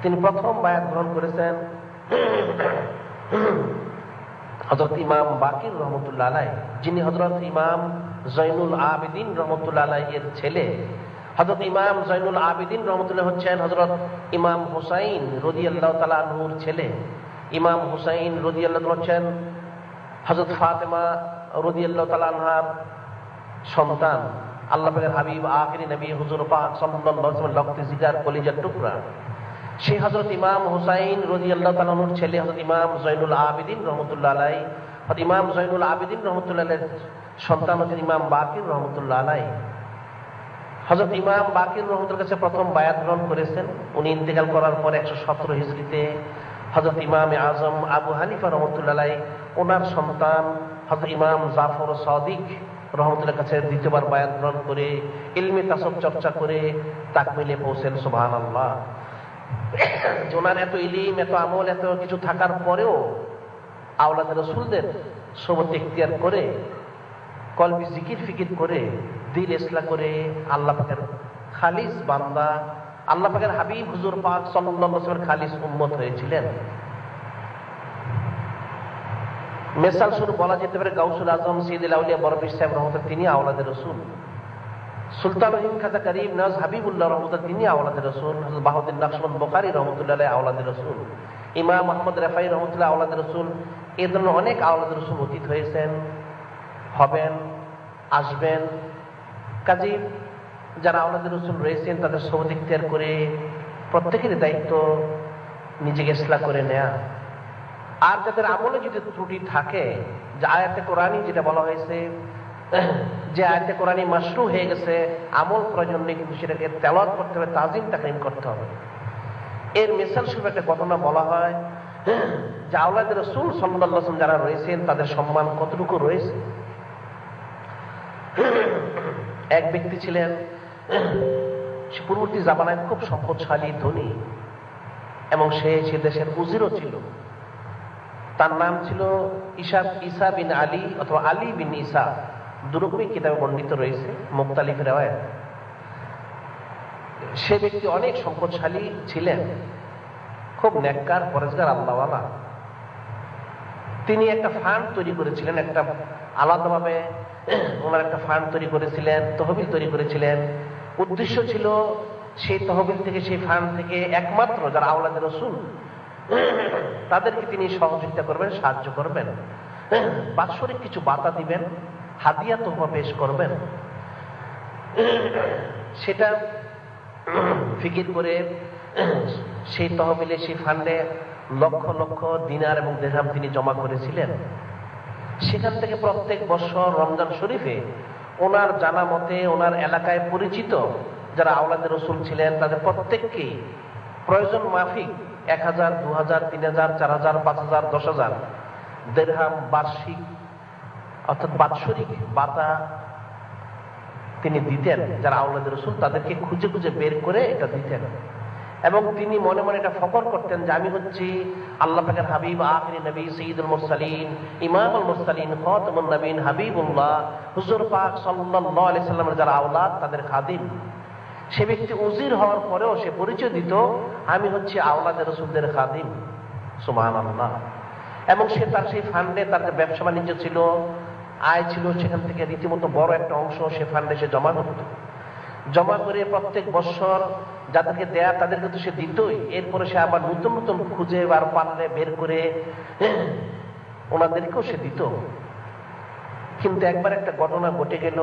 তিনি প্রথম বায়াত গ্রহণ করেছেন হযরত ইমাম বাকির রহমতুল্লাহ আলাইহি, যিনি হযরত ইমাম জয়নুল আবেদিন রহমতুল্লাহ আলাইহি এর ছেলে। হযরত ইমাম জয়নুল আবেদিন রহমতুল্লাহ হচ্ছেন হযরত ইমাম হুসাইন রাদিয়াল্লাহু তাআলা আনহুর ছেলে। ইমাম হুসাইন রাদিয়াল্লাহু তাআলা হচ্ছেন হযরত ফাতেমা রাদিয়াল্লাহু তাআলা আনহার সন্তান। আল্লাহ পাকের হাবিব আখিরি নবী হুজুর পাক সাল্লাল্লাহু আলাইহি ওয়াসাল্লাম রক্তে জিগার কলিজার টুকরা সেই হযরত ইমাম হুসাইন রাদিয়াল্লাহু তাআলা আনহুর ছেলে হযরত ইমাম জয়নুল আবেদিন রহমতুল্লাহ আলাইহি। হযরত ইমাম জয়নুল আবেদিন রহমতুল্লাহ আলাইহির সন্তান হচ্ছেন ইমাম বাকির রহমতুল্লাহ আলাইহি। হযরত ইমাম বাকির রহমতুল্লাহর কাছে প্রথম বায়াত গ্রহণ করেছেন। উনি ইন্তেকাল করার পর 117 হিজরিতে হযরত ইমামে আজম আবু হানিফা রহমতুল্লাহ আলাইহি ওনার সন্তান হযরত ইমাম জাফর সাদিক রহমতুল্লাহর কাছে দ্বিতীয়বার বায়াত গ্রহণ করে ইলমে তাসাউফ চর্চা করে তাকমিলে পৌঁছেন। সুবহানাল্লাহ। ওনার এত ইলম, এত আমল, এত কিছু থাকার পরেও আওলাদ রাসূলদের সোহবত ইখতিয়ার করে কলবি জিকির ফিকির করে দিল ইসলাহ করে আল্লাহ পাকের খালিস বান্দা, আল্লাহ পাকের হাবিব হুজুর পাক সাল্লাল্লাহু আলাইহি ওয়াসাল্লামের খালিস উম্মত হয়েছিলেন। মিসাল শুরু বলা যেতে পারে গাউসুল আজম সাইয়্যিদুল আউলিয়া বরফিস সাহেব রহমতুল্লাহ, তিনি আওলাদে রাসূল। সুলতানুল হিন্দ খাজা করিম নাজ হাবিবুল্লাহ রহমতুল্লাহ, তিনি আওলাদে রাসূল। হযরত বাহাউদ্দিন নকশবন্দ বুখারী রহমতুল্লাহ আলাইহি আওলাদে রাসূল। ইমাম আহমদ রাফাই রহমতুল্লাহ আওলাদে রাসূল। এই ধরনের অনেক আওলাদে রাসূল অতীত হয়েছেন, হবেন, আসবেন। কাজী যারা আওলাদে রাসূল রয়েছেন তাদের সোহবত ইখতিয়ার করে প্রত্যেকেরই দায়িত্ব নিজেকে ইসলাহ করে নেয়া। আর যাদের আমলে যদি ত্রুটি থাকে, যে আয়াতে কোরআনী যেটা বলা হয়েছে, যে আয়াতে কোরআনী মাশরু হয়ে গেছে, আমল প্রয়োজন নেই, কিন্তু সেটাকে তেলাওয়াত করতে হবে, তাজিম তাকরিম করতে হবে। এর মিসাল স্বরূপ একটা ঘটনা বলা হয়। যে আওলাদ রাসূল সাল্লাল্লাহু আলাইহি ওয়াসাল্লাম যারা রয়েছেন তাদের সম্মান কতটুকু রয়েছে। এক ব্যক্তি ছিলেন, সে পূর্ববর্তী জামানায় খুব সম্পদশালী ধনী এবং সে দেশের উজিরও ছিল। তার নাম ছিল ঈসা বিন আলী অথবা আলী বিন ঈসা, দুরকমই কিতাবে বর্ণিত রয়েছে, মুখতালিফ রিওয়ায়াত। সে ব্যক্তি অনেক সম্পদশালী ছিলেন, খুব নেককার, পরেজগার, আল্লাহওয়ালা। তিনি একটা ফান্ড তৈরি করেছিলেন, একটা আলাদাভাবে ওনার একটা ফান্ড তৈরি করেছিলেন, তহবিল তৈরি করেছিলেন। উদ্দেশ্য ছিল সেই তহবিল থেকে, সেই ফান্ড থেকে একমাত্র যারা আওলাদে রাসূল তাদেরকে তিনি সহযোগিতা করবেন, সাহায্য করবেন, বাৎসরিক কিছু বাতা দিবেন, হাদিয়া তোহফা পেশ করবেন। সেটা ফিকির করে সেই তহবিলে, সেই ফান্ডে লক্ষ লক্ষ দিনার এবং দিরহাম তিনি জমা করেছিলেন। সেখান থেকে প্রত্যেক বছর রমজান শরীফে ওনার জানা মতে ওনার এলাকায় পরিচিত যারা আওলাদে রাসূল ছিলেন তাদের প্রত্যেককেই প্রয়োজন মাফিক 1000, 2000, 3000, 4000, 5000, 10000 দিরহাম বার্ষিক অর্থাৎ বাৎসরিক বাতা তিনি দিতেন। যারা আওলাদে রাসূল তাদেরকে খুঁজে খুঁজে বের করে এটা দিতেন। এবং তিনি মনে মনে এটা ফখর করতেন যে আমি হচ্ছি আল্লাহ পাকের হাবিব, আখিরি নবী, সাইয়্যিদুল মুরসালিন, ইমামুল মুরসালিন, খাতামুন নবীন, হাবিবুল্লাহ, হুজুর পাক সাল্লাল্লাহু আলাইহি সাল্লামের যারা আওলাদ তাদের খাদিম। সে ব্যক্তি উজির হওয়ার পরেও সে পরিচয় দিত আমি হচ্ছি আওলাদে রাসূলদের খাদিম। সুবহানাল্লাহ। এবং সে তার সেই ফান্ডে তার যে ব্যবসা বাণিজ্য ছিল, আয় ছিল, সেখান থেকে রীতিমতো বড় একটা অংশ সে ফান্ডে সে জমা করত। জমা করে প্রত্যেক বছর যাদেরকে দেয়া তাদেরকে তো সে দিতই, এরপরে সে আবার নতুন নতুন খুঁজে আর পারলে বের করে ওনাদেরকেও সে দিত। কিন্তু একবার একটা ঘটনা ঘটে গেল।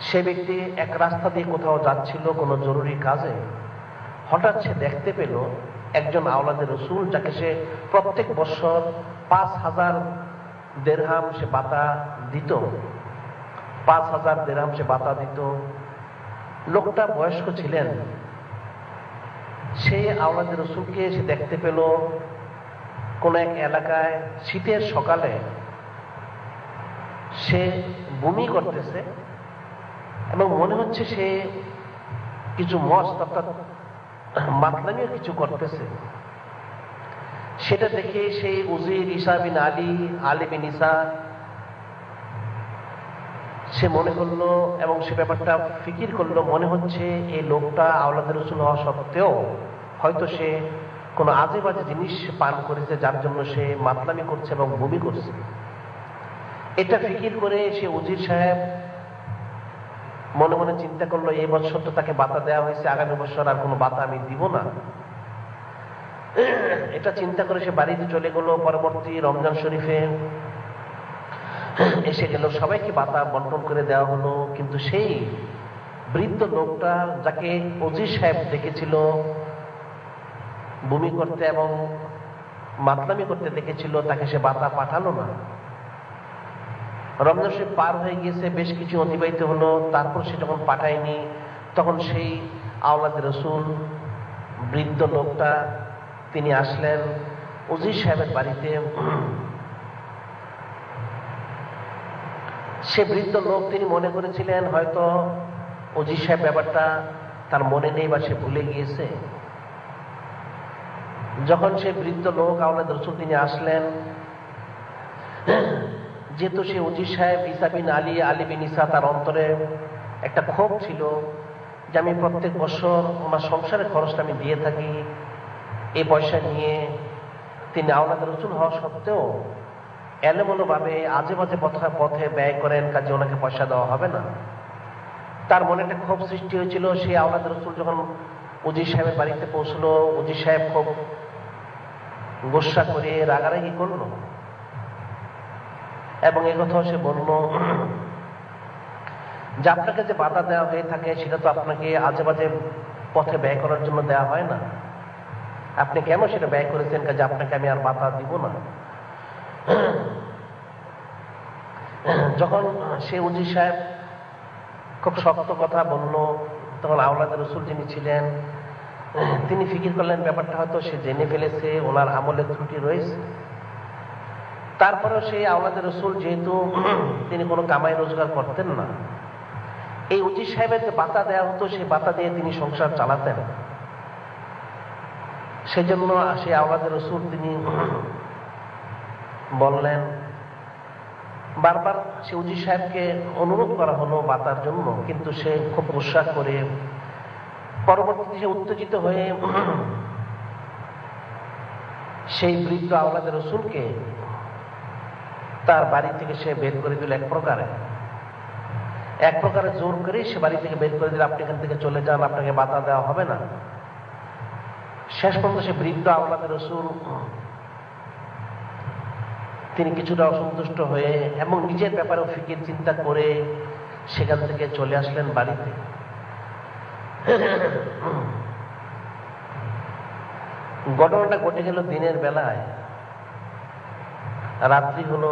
সে ব্যক্তি এক রাস্তা দিয়ে কোথাও যাচ্ছিল কোনো জরুরি কাজে। হঠাৎ সে দেখতে পেল একজন আওলাদে রাসূল যাকে সে প্রত্যেক বছর 5000 দিরহাম সে বাতা দিত, 5000 দিরহাম সে বাতা দিত। লোকটা বয়স্ক ছিলেন। সেই আওলাদে রাসূলকে সে দেখতে পেল কোন এক এলাকায় শীতের সকালে সে বমি করতেছে এবং মনে হচ্ছে সে কিছু মস্ত অর্থাৎ মাতলামিও কিছু করতেছে। সেটা দেখে সেই উজির ঈসা বিন আলী, আলী বিন ঈসা সে মনে করলো এবং সে ব্যাপারটা ফিকির করলো, মনে হচ্ছে এই লোকটা আওলাদে রাসূল হওয়া সত্ত্বেও হয়তো সে কোনো আজে বাজে জিনিস পান করেছে যার জন্য সে মাতলামি করছে এবং বমি করছে। এটা ফিকির করে সে উজির সাহেব মনে মনে চিন্তা করলো এই বছর তো তাকে বাতা দেওয়া হয়েছে, আগামী বছর আর কোনো বাতা আমি দিব না। এটা চিন্তা করে সে বাড়িতে চলে গেল। পরবর্তী রমজান শরীফে এসে গেল, সবাইকে বাতা বন্টন করে দেওয়া হলো। কিন্তু সেই বৃদ্ধ লোকটা যাকে উজির সাহেব দেখেছিল বমি করতে এবং মাতলামি করতে দেখেছিল, তাকে সে বাতা পাঠালো না। রমজান শরীফ পার হয়ে গিয়েছে, বেশ কিছু অতিবাহিত হলো। তারপর সে যখন পাঠায়নি তখন সেই আওলাদে রাসূল বৃদ্ধ লোকটা তিনি আসলেন উজির সাহেবের বাড়িতে। সে বৃদ্ধ লোক তিনি মনে করেছিলেন হয়তো উজির সাহেব ব্যাপারটা তার মনে নেই বা সে ভুলে গিয়েছে। যখন সে বৃদ্ধ লোক আওলাদে রাসূল তিনি আসলেন, যেহেতু সে উজির সাহেব ঈসা বিন আলী, আলী বিন ঈসা, তার অন্তরে একটা ক্ষোভ ছিল যে আমি প্রত্যেক বছর ওনার সংসারের খরচটা আমি দিয়ে থাকি, এই পয়সা নিয়ে তিনি আওলাদে রাসূল হওয়া সত্ত্বেও এলোমেলো ভাবে আজে বাজে পথে ব্যয় করেন, কাজে ওনাকে পয়সা দেওয়া হবে না। তার মনে একটা ক্ষোভ সৃষ্টি হয়েছিল। সেই আওলাদে রাসূল যখন উজির সাহেবের বাড়িতে পৌঁছলো, উজির সাহেব খুব গোসা করে রাগারাগি করলো এবং এ কথাও সে বলল যে আপনাকে যে বাধা দেওয়া হয়ে থাকে সেটা তো আপনাকে আজে বাজে পথে ব্যয় করার জন্য দেওয়া হয় না, আপনি কেন সেটা ব্যয় করেছেন, কাজে আপনাকে আমি আর বাধা দিব না। যখন সে উজির সাহেব খুব শক্ত কথা বলল, তখন আওলাদে রাসূল যিনি ছিলেন তিনি ফিকির করলেন ব্যাপারটা হয়তো সে জেনে ফেলেছে, ওনার আমলের ত্রুটি রয়েছে। তারপরেও সেই আওলাদে রসুল যেহেতু তিনি কোনো কামাই রোজগার করতেন না, এই উজির সাহেবের যে বাতা দেওয়া হতো সেই বাতা দিয়ে তিনি সংসার চালাতেন। সেজন্য সেই আওলাদে রসুল তিনি বললেন, বারবার সে উজির সাহেবকে অনুরোধ করা হলো বাতার জন্য, কিন্তু সে খুব গুসা করে পরবর্তীতে সে উত্তেজিত হয়ে সেই বৃদ্ধ আওলাদে রসুলকে তার বাড়ি থেকে সে বের করে দিল। এক প্রকারে জোর করে সে বাড়ি থেকে বের করে দিল, আপনি এখান থেকে চলে যান, আপনাকে বাধা দেওয়া হবে না। শেষ পর্যন্ত সে বৃদ্ধ আওলাদে রসুল তিনি কিছুটা অসন্তুষ্ট হয়ে এবং নিজের ব্যাপারেও ফিকির চিন্তা করে সেখান থেকে চলে আসলেন বাড়িতে। ঘটনাটা ঘটে গেল দিনের বেলায়। রাত্রি হলো,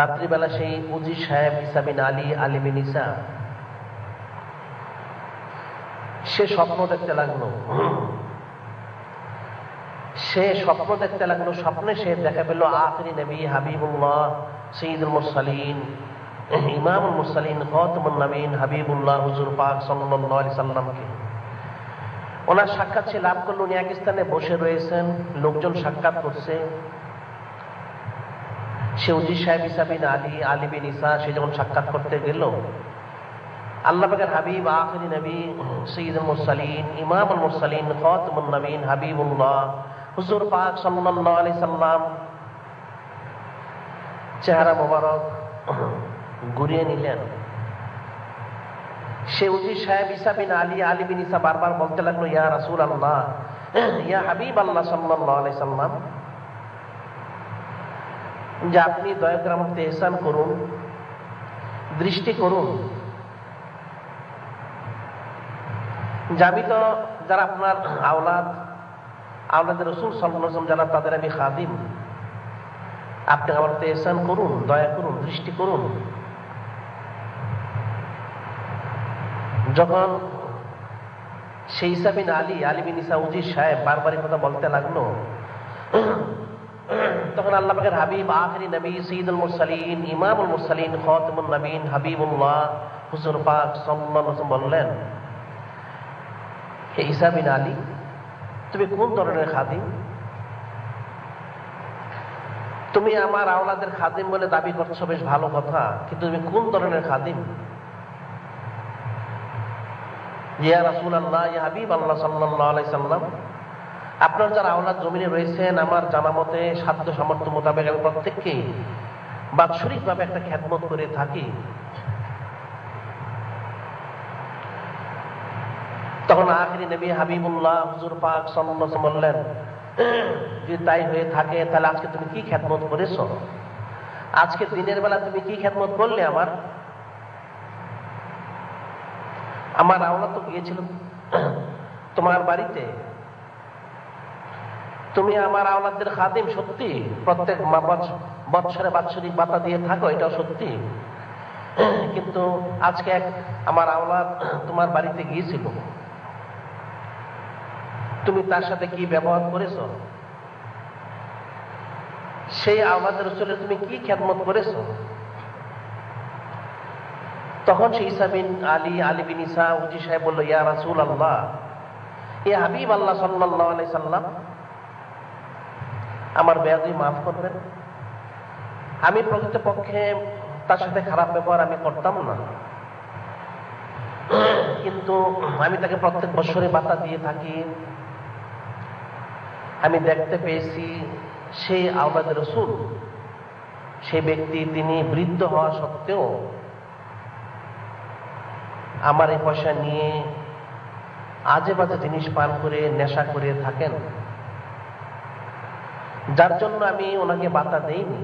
রাত্রিবেলা সেই উজি সাহেব ঈসা বিন আলী, আলী বিন ঈসা, সে স্বপ্ন দেখতে লাগলো। স্বপ্নে সে দেখা পেল আখিরি নবী হাবিবুল্লাহ সঈদুল মুরসালিন, ইমামুল মুরসালিন, খাতামুন নবীন হাবিবুল্লাহ হুজুর পাক সাল্লাল্লাহু আলাইহি সাল্লামকে। ওনার সাক্ষাৎ সে লাভ করলো। উনি এক স্থানে বসে রয়েছেন, লোকজন সাক্ষাৎ করছে। সে উজি সাহেব ঈসা বিন আলী, আলী বিন ঈসা, সে যখন সাক্ষাৎ করতে গেল, আল্লাহ পাকের হাবিব আখিরি নবী সঈদুল মুরসালিন, ইমামুল মুরসালিন, খাতামুন নবীন হাবিবুল্লাহ হুজুর পাক সাল্লাল্লাহু আলাইহি সাল্লাম চেহারা মোবারক ঘুরিয়ে নিলেন। সে উজি সাহেব ঈসা বিন আলী, আলী বিন ঈসা বারবার বলতে লাগলো, ইয়া রাসূলুল্লাহ, ইয়া হাবিব আল্লাহ সাল্লাল্লাহু আলাইহি সাল্লাম, যে আপনি দয়া করে আমাকে ইহসান করুন, দৃষ্টি করুন, যে আমি তো যারা আপনার আওলাদে রসুল সাল্লাল্লাহু আলাইহি ওয়াসাল্লাম যারা, তাদের আমি খাদিম, আপনি আমার ইহসান করুন, দয়া করুন, দৃষ্টি করুন। যখন সেই ঈসা বিন আলী, আলী বিন ঈসা উজি সাহেব বারবার কথা বলতে লাগলো, তখন আল্লাহ পাকের হাবিব আখিরি নবী সঈদুল মুরসালিন, ইমামুল মুরসালিন, খাতামুন নবীন হাবিবুল্লাহ হুজুর পাক সাল্লাল্লাহু আলাইহি ওয়াসাল্লাম বললেন, হে ঈসা বিন আলী, তুমি কোন ধরনের খাদিম? তুমি আমার আওলাদের খাদিম বলে দাবি করছো, বেশ ভালো কথা, কিন্তু তুমি কোন ধরনের খাদিম? ইয়া রাসূলুল্লাহ, ইয়া হাবিব আল্লাহ সাল্লাল্লাহু আলাইহি সাল্লাম, আপনার যারা আওলাদ জমিনে রয়েছেন, আমার জানা মতে সাধ্য সামর্থ্য মোতাবেক আমি প্রত্যেককে বাৎসরিকভাবে একটা খেদমত করে থাকি। তখন আখিরি নবী হাবিবুল্লাহ হুজুর পাক সাল্লাল্লাহু আলাইহি ওয়াসাল্লাম বললেন, যদি তাই হয়ে থাকে তাহলে আজকে তুমি কি খেদমত করেছো? আজকে দিনের বেলা তুমি কি খেদমত করলে? আমার আওলাদ তো গিয়েছিল তোমার বাড়িতে, তুমি আমার আওলাদদের খাদিম সত্যি, প্রত্যেক বৎসরে বাৎসরিক ভাতা দিয়ে থাকো, এটাও সত্যি, কিন্তু আজকে আমার আওলাদ তোমার বাড়িতে গিয়েছিল, তুমি তার সাথে কি ব্যবহার করেছো? সেই আওলাদ রাসূলের তুমি কি খেদমত করেছো? তখন সেই ঈসা বিন আলী, আলী বিন ঈসা উজি সাহেব বলল, ইয়া রাসূলুল্লাহ, ইয়া হাবিব আল্লাহ সাল্লাল্লাহু আলাইহি সাল্লাম, আমার বেয়াদবি মাফ করবেন। আমি প্রকৃতপক্ষে তার সাথে খারাপ ব্যবহার আমি করতাম না, কিন্তু আমি তাকে প্রত্যেক বছরে ভাতা দিয়ে থাকি। আমি দেখতে পেয়েছি সেই আওলাদ রাসূল, সেই ব্যক্তি, তিনি বৃদ্ধ হওয়া সত্ত্বেও আমার এই পয়সা নিয়ে আজে বাজে জিনিস পান করে নেশা করে থাকেন, যার জন্য আমি ওনাকে ভাতা দেইনি।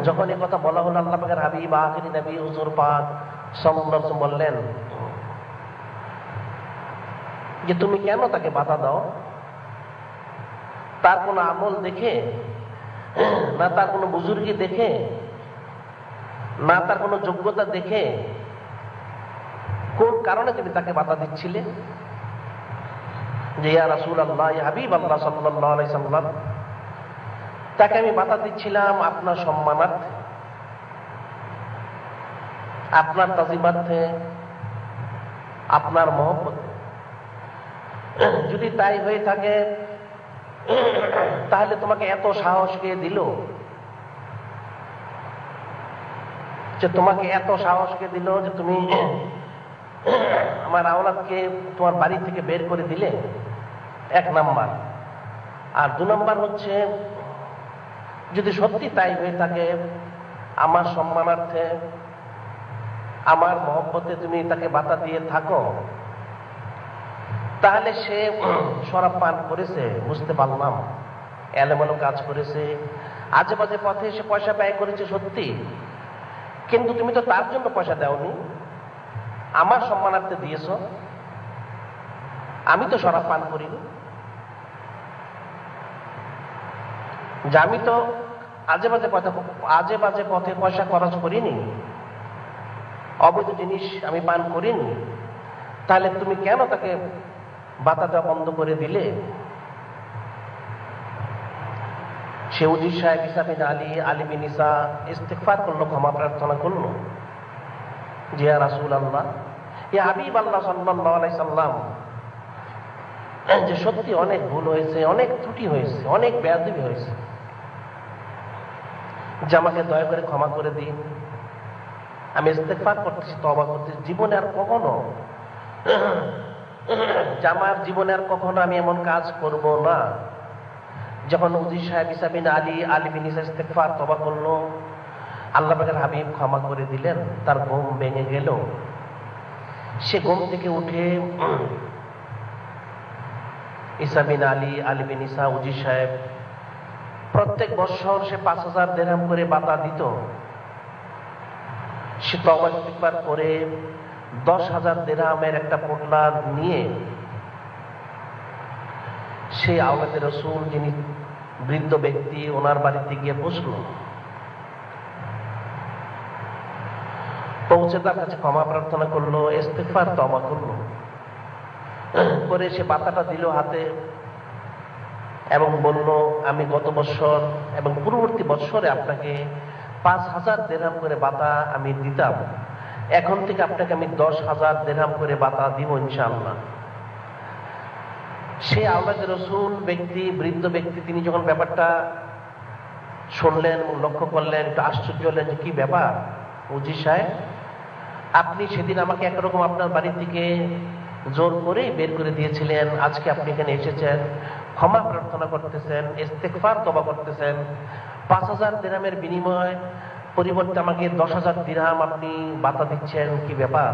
যখন এই কথা বলা হলো, আল্লাহ পাকের হাবিব আখিরি নবী হুজুর পাক সাল্লাল্লাহু আলাইহি ওয়াসাল্লাম বললেন যে তুমি কেন তাকে ভাতা দাও? তার কোনো আমল দেখে না, তার কোনো বুজুর্গি দেখে না তার কোনো যোগ্যতা দেখে কোন কারণে তুমি তাকে বাধা দিচ্ছিলে যে ইয়া রাসূলুল্লাহ, ইয়া হাবিবাল্লাহ সাল্লাল্লাহু আলাইহি সাল্লাম, তাকে আমি বাধা দিচ্ছিলাম আপনার সম্মানার্থে, আপনার তাজিমার্থে, আপনার মহব্বতে। যদি তাই হয়ে থাকে তাহলে তোমাকে এত সাহস কে দিল, যে তোমাকে এত সাহস কে দিল যে তুমি আমার আওলাদকে তোমার বাড়ি থেকে বের করে দিলে? এক নাম্বার। আর দু নাম্বার হচ্ছে, যদি সত্যি তাই হয়ে থাকে, আমার সম্মানার্থে, আমার মহব্বতে তুমি তাকে বাধা দিয়ে থাকো, তাহলে সে শরাব পান করেছে, বুঝতে পারলাম, এলোমেলো কাজ করেছে, আজে বাজে পথে সে পয়সা ব্যয় করেছে সত্যি, কিন্তু তুমি তো তার জন্য পয়সা দাওনি, আমার সম্মানার্থে দিয়েছ। আমি তো শরাব পান করিনি, যে আমি তো আজে বাজে পথে পয়সা খরচ করিনি, অবৈধ জিনিস আমি পান করিনি, তাহলে তুমি কেন তাকে বাধা দেওয়া বন্ধ করে দিলে? সে উজির সাহেব ঈসা বিন আলী বিন ঈসা ইস্তিগফার করলো, ক্ষমা প্রার্থনা করলো, যে ইয়া রাসূলুল্লাহ, ইয়া হাবিবাল্লাহ সাল্লাল্লাহু আলাইহি সাল্লাম, যে সত্যি অনেক ভুল হয়েছে, অনেক ত্রুটি হয়েছে, অনেক বেয়াদবি হয়েছে, যে আমাকে দয়া করে ক্ষমা করে দিন। আমি ইস্তিগফার করতেছি, তওবা করতেছি, জীবনে আর কখনো আমার জীবনে আর কখনো আমি এমন কাজ করব না। যখন উজির সাহেব ঈসা বিন আলী বিন ঈসা ইস্তিগফার তওবা করলো, আল্লাহ পাকের হাবিব ক্ষমা করে দিলেন, তার ঘুম ভেঙে গেল। সে ঘুম থেকে উঠে ঈসা বিন আলী বিন ঈসা উজির সাহেব প্রত্যেক বছর সে 5000 দিরহাম করে বাতা দিত। সে তওবা ইস্তিগফার করে 10,000 দিরহামের একটা পোটলা নিয়ে সেই আওলাদে রাসূল, যিনি বৃদ্ধ ব্যক্তি, ওনার বাড়িতে গিয়ে বসলো। পৌঁছে তার কাছে ক্ষমা প্রার্থনা করলো, ইস্তিগফার তওবা করলো, করে সে বাতাটা দিল হাতে এবং বলল, আমি গত বছর এবং পূর্ববর্তী বছরে আপনাকে 5,000 দিরহাম করে বাতা আমি দিতাম, এখন থেকে আপনাকে আমি 10,000 দিরহাম করে বাতা দিব ইনশাআল্লাহ। সে আওলাদে রাসূল ব্যক্তি, বৃদ্ধ ব্যক্তি, তিনি যখন ব্যাপারটা শুনলেন এবং লক্ষ্য করলেন, একটু আশ্চর্য হলেন যে কি ব্যাপার উজির সাহেব, আপনি সেদিন আমাকে একরকম আপনার বাড়ি থেকে জোর করে বের করে দিয়েছিলেন, আজকে আপনি এখানে এসেছেন, ক্ষমা প্রার্থনা করতেছেন, ইস্তিগফার তওবা করতেছেন, 5,000 দিরহামের বিনিময় পরিবর্তে আমাকে 10,000 দিরহাম আপনি বাতা দিচ্ছেন, কি ব্যাপার?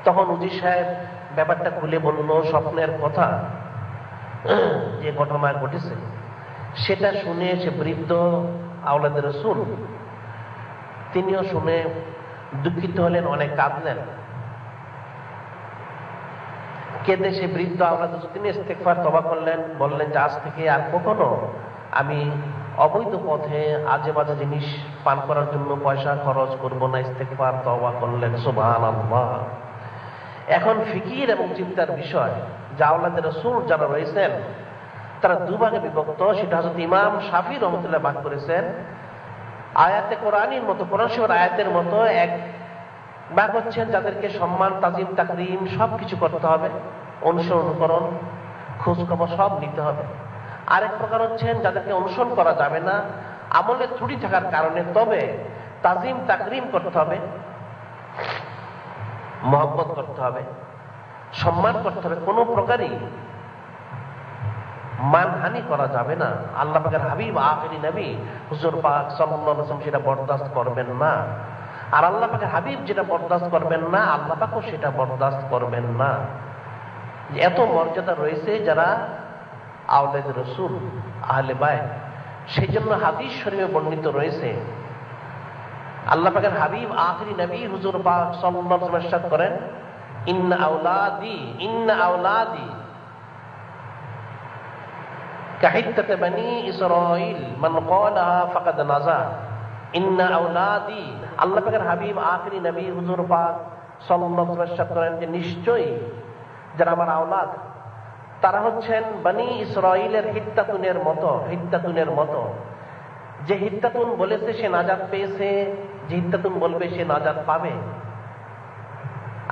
তখন উজির সাহেব ব্যাপারটা খুলে বলল, স্বপ্নের কথা, যে ঘটনা ঘটেছে সেটা শুনে সে বৃদ্ধ আওলাদে রাসূল তিনিও শুনে দুঃখিত হলেন, অনেক কাঁদলেন। কেঁদে সে বৃদ্ধ আওলাদে রাসূল তিনি ইস্তিগফার তওবা করলেন, বললেন যে আজ থেকে আর কখনো আমি অবৈধ পথে আজে বাজে জিনিস পান করার জন্য পয়সা খরচ করব না। ইস্তিগফার তওবা করলেন। সুবহানাল্লাহ। এখন ফিকির এবং চিন্তার বিষয়, যে আওলাদে রাসূল যারা রয়েছেন তারা দুভাগে বিভক্ত। সেটা হযরত ইমাম শাফি রহমাতুল্লাহ ভাগ করেছেন আয়াতে কোরআনের মতো, কোরআন শরীফের আয়াতের মতো। এক ভাগ হচ্ছেন যাদেরকে সম্মান, তাজিম, তাকরিম সবকিছু করতে হবে, অনুকরণ, খোঁজ খবর সব নিতে হবে। আরেক প্রকার হচ্ছেন যাদেরকে অনুসরণ করা যাবে না, আমলে ত্রুটি থাকার কারণে, তবে তাজিম তাকরিম করতে হবে, মহব্বত করতে হবে, সম্মান করতে হবে, কোনো প্রকারই মানহানি করা যাবে না। আল্লাহ পাকের হাবিব আখিরি নবী হুজুর পাক সাল্লাল্লাহু আলাইহি ওয়াসাল্লাম সেটা বরদাস্ত করবেন না। আর আল্লাহ পাকের হাবিব যেটা বরদাস্ত করবেন না, আল্লাহ পাকও সেটা বরদাস্ত করবেন না। এত মর্যাদা রয়েছে যারা আওলাদে রাসূল, আহলে বাইত। সেই জন্য হাদিস শরীফে বর্ণিত রয়েছে, আল্লাহ পাকের হাবিব আখিরি নবী হুজুর পাক সাল্লাল্লাহু আলাইহি ওয়াসাল্লাম ইরশাদ করেন, ইন্না আওলাদি কাহিত্তাত বনি ইসরাঈল মান ক্বালাহা ফাকাদ নাজা। ইন্না আওলাদি, আল্লাহ পাকের হাবিব আখেরি নবী হুজুর পাক সাল্লাল্লাহু আলাইহি ওয়াসাল্লাম করেন যে নিশ্চয়ই যারা আমার আওলাদ তারা হচ্ছেন বনি ইসরাইলের হিত্তাতুনের মতো। যে হিত্তাতুন বলেছে সে নাজাত পেয়েছে, যে হিত্তাতুন বলবে সে নাজাত পাবে।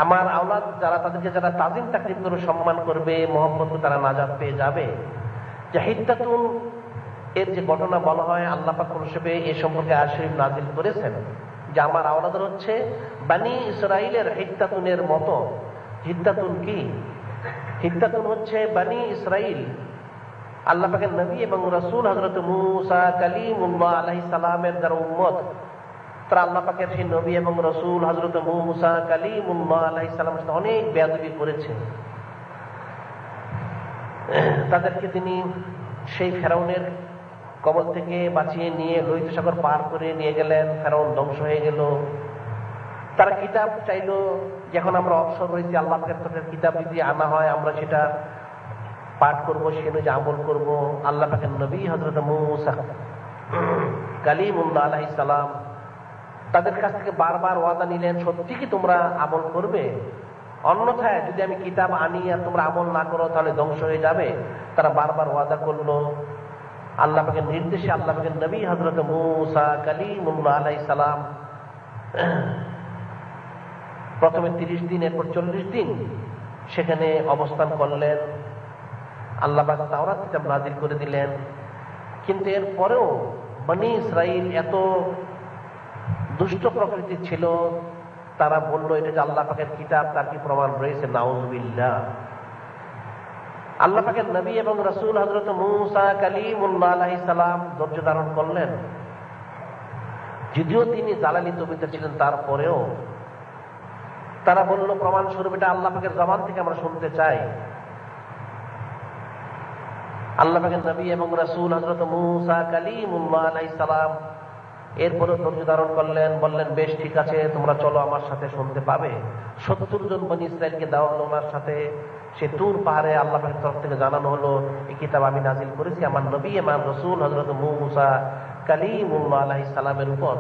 আমার আওলাদ যারা, তাদেরকে যারা তাজিম তাকরিম করে সম্মান করবে, মহব্বত করে, তারা নাজাত পেয়ে যাবে। যে হিত্তাতুন এর যে ঘটনা বলা হয়, আল্লাহ পাক হিসেবে এ সম্পর্কে আয়াত শরীফ নাযিল করেছেন যে আমার আওলাদ হচ্ছে বনি ইসরাইলের হিত্তাতুনের মতো। হিত্তাতুন কি? হিত্তাতুন হচ্ছে বনি ইসরাইল, আল্লাহ পাকের নবী এবং রাসূল হযরত মূসা কালিমুল্লাহ আলাইহিস সালামের যারা উম্মত, তারা আল্লাহ পাকের সেই নবী এবং রাসূল হযরত মূসা কালিমুল্লাহ আলাইহিস সালামের সাথে অনেক বেয়াদবি করেছে। তাদেরকে তিনি সেই ফেরাউনের কবল থেকে বাঁচিয়ে নিয়ে লোহিত সাগর পার করে নিয়ে গেলেন, ফেরাউন ধ্বংস হয়ে গেল। তারা কিতাব চাইলো, যখন আমরা অবসর হয়েছি আল্লাহ পাকের তরফের কিতাব যদি আনা হয় আমরা সেটা পাঠ করবো, সে অনুযায়ী আমল করবো। আল্লাহ পাকের নবী হযরত মূসা কালিমুল্লাহ আলাইহিস সালাম তাদের কাছ থেকে বারবার ওয়াদা নিলেন, সত্যি কি তোমরা আমল করবে? অন্যথায় যদি আমি কিতাব আনি আর তোমরা আমল না করো তাহলে ধ্বংস হয়ে যাবে। তারা বারবার ওয়াদা করলো। আল্লাহ পাকের নির্দেশে আল্লাহ পাকের নবী হযরত মূসা কালিমুল্লাহ আলাইহিস সালাম প্রথমে 30 দিন, এরপর 40 দিন সেখানে অবস্থান করলেন। আল্লাহ পাক তাওরাত কিতাব নাযিল করে দিলেন। কিন্তু এরপরেও বনি ইসরাইল এত দুষ্ট প্রকৃতির ছিল, তারা বলল এটা যে আল্লাহ পাকের কিতাব, তার কি প্রমাণ রয়েছে? নাউযুবিল্লাহ। আল্লাহ পাকের নবী এবং রাসূল হযরত মূসা কালিমুল্লাহ আলাইহিস সালাম ধৈর্য ধারণ করলেন। যদিও তিনি জালালি তবিতে ছিলেন, তারপরেও তারা বলল প্রমাণ স্বরূপ এটা আল্লাহ পাকের জবান থেকে আমরা শুনতে চাই। আল্লাহ পাকের নবী এবং রাসূল হযরত মূসা কালিমুল্লাহ আলাইহিস সালাম এরপরে ধৈর্য ধারণ করলেন, বললেন বেশ ঠিক আছে, তোমরা চলো আমার সাথে, শুনতে পাবে। 70 জন বনি ইসরাইলকে দেওয়া হলো ওনার সাথে। সে তুর পাহাড়ে আল্লাহ পাকের তরফ থেকে জানানো হলো এই কিতাব আমি নাযিল করেছি আমার নবী এবং রাসূল হযরত মূসা কালিমুল্লাহ আলাইহিস সালামের উপর।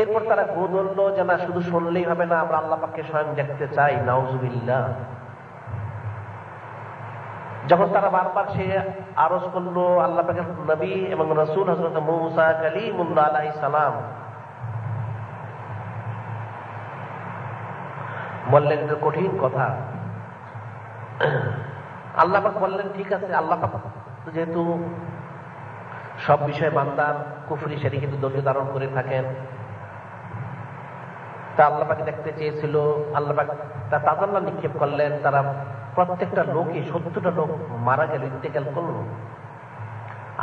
এরপর তারা গো ধরলো যে না, শুধু শুনলেই হবে না, আমরা আল্লাহ পাককে স্বয়ং দেখতে চাই। নাউযুবিল্লাহ। যখন তারা বারবার সে আরজ করলো, আল্লাহ পাকের নবী এবং রাসূল হযরত মূসা কালিমুল্লাহ আলাইহিস সালাম বললেন এটা কঠিন কথা। আল্লাহ পাক বললেন ঠিক আছে। আল্লাহ পাক যেহেতু সব বিষয়ে বান্দার কুফরি সেটি কিন্তু ধৈর্য ধারণ করে থাকেন, তা আল্লাহ পাক দেখতে চেয়েছিল। আল্লাহ পাক তা তাজাল্লা নিক্ষেপ করলেন। তারা প্রত্যেকটা লোকই 70টা লোক মারা গেল, ইন্তেকাল করলো।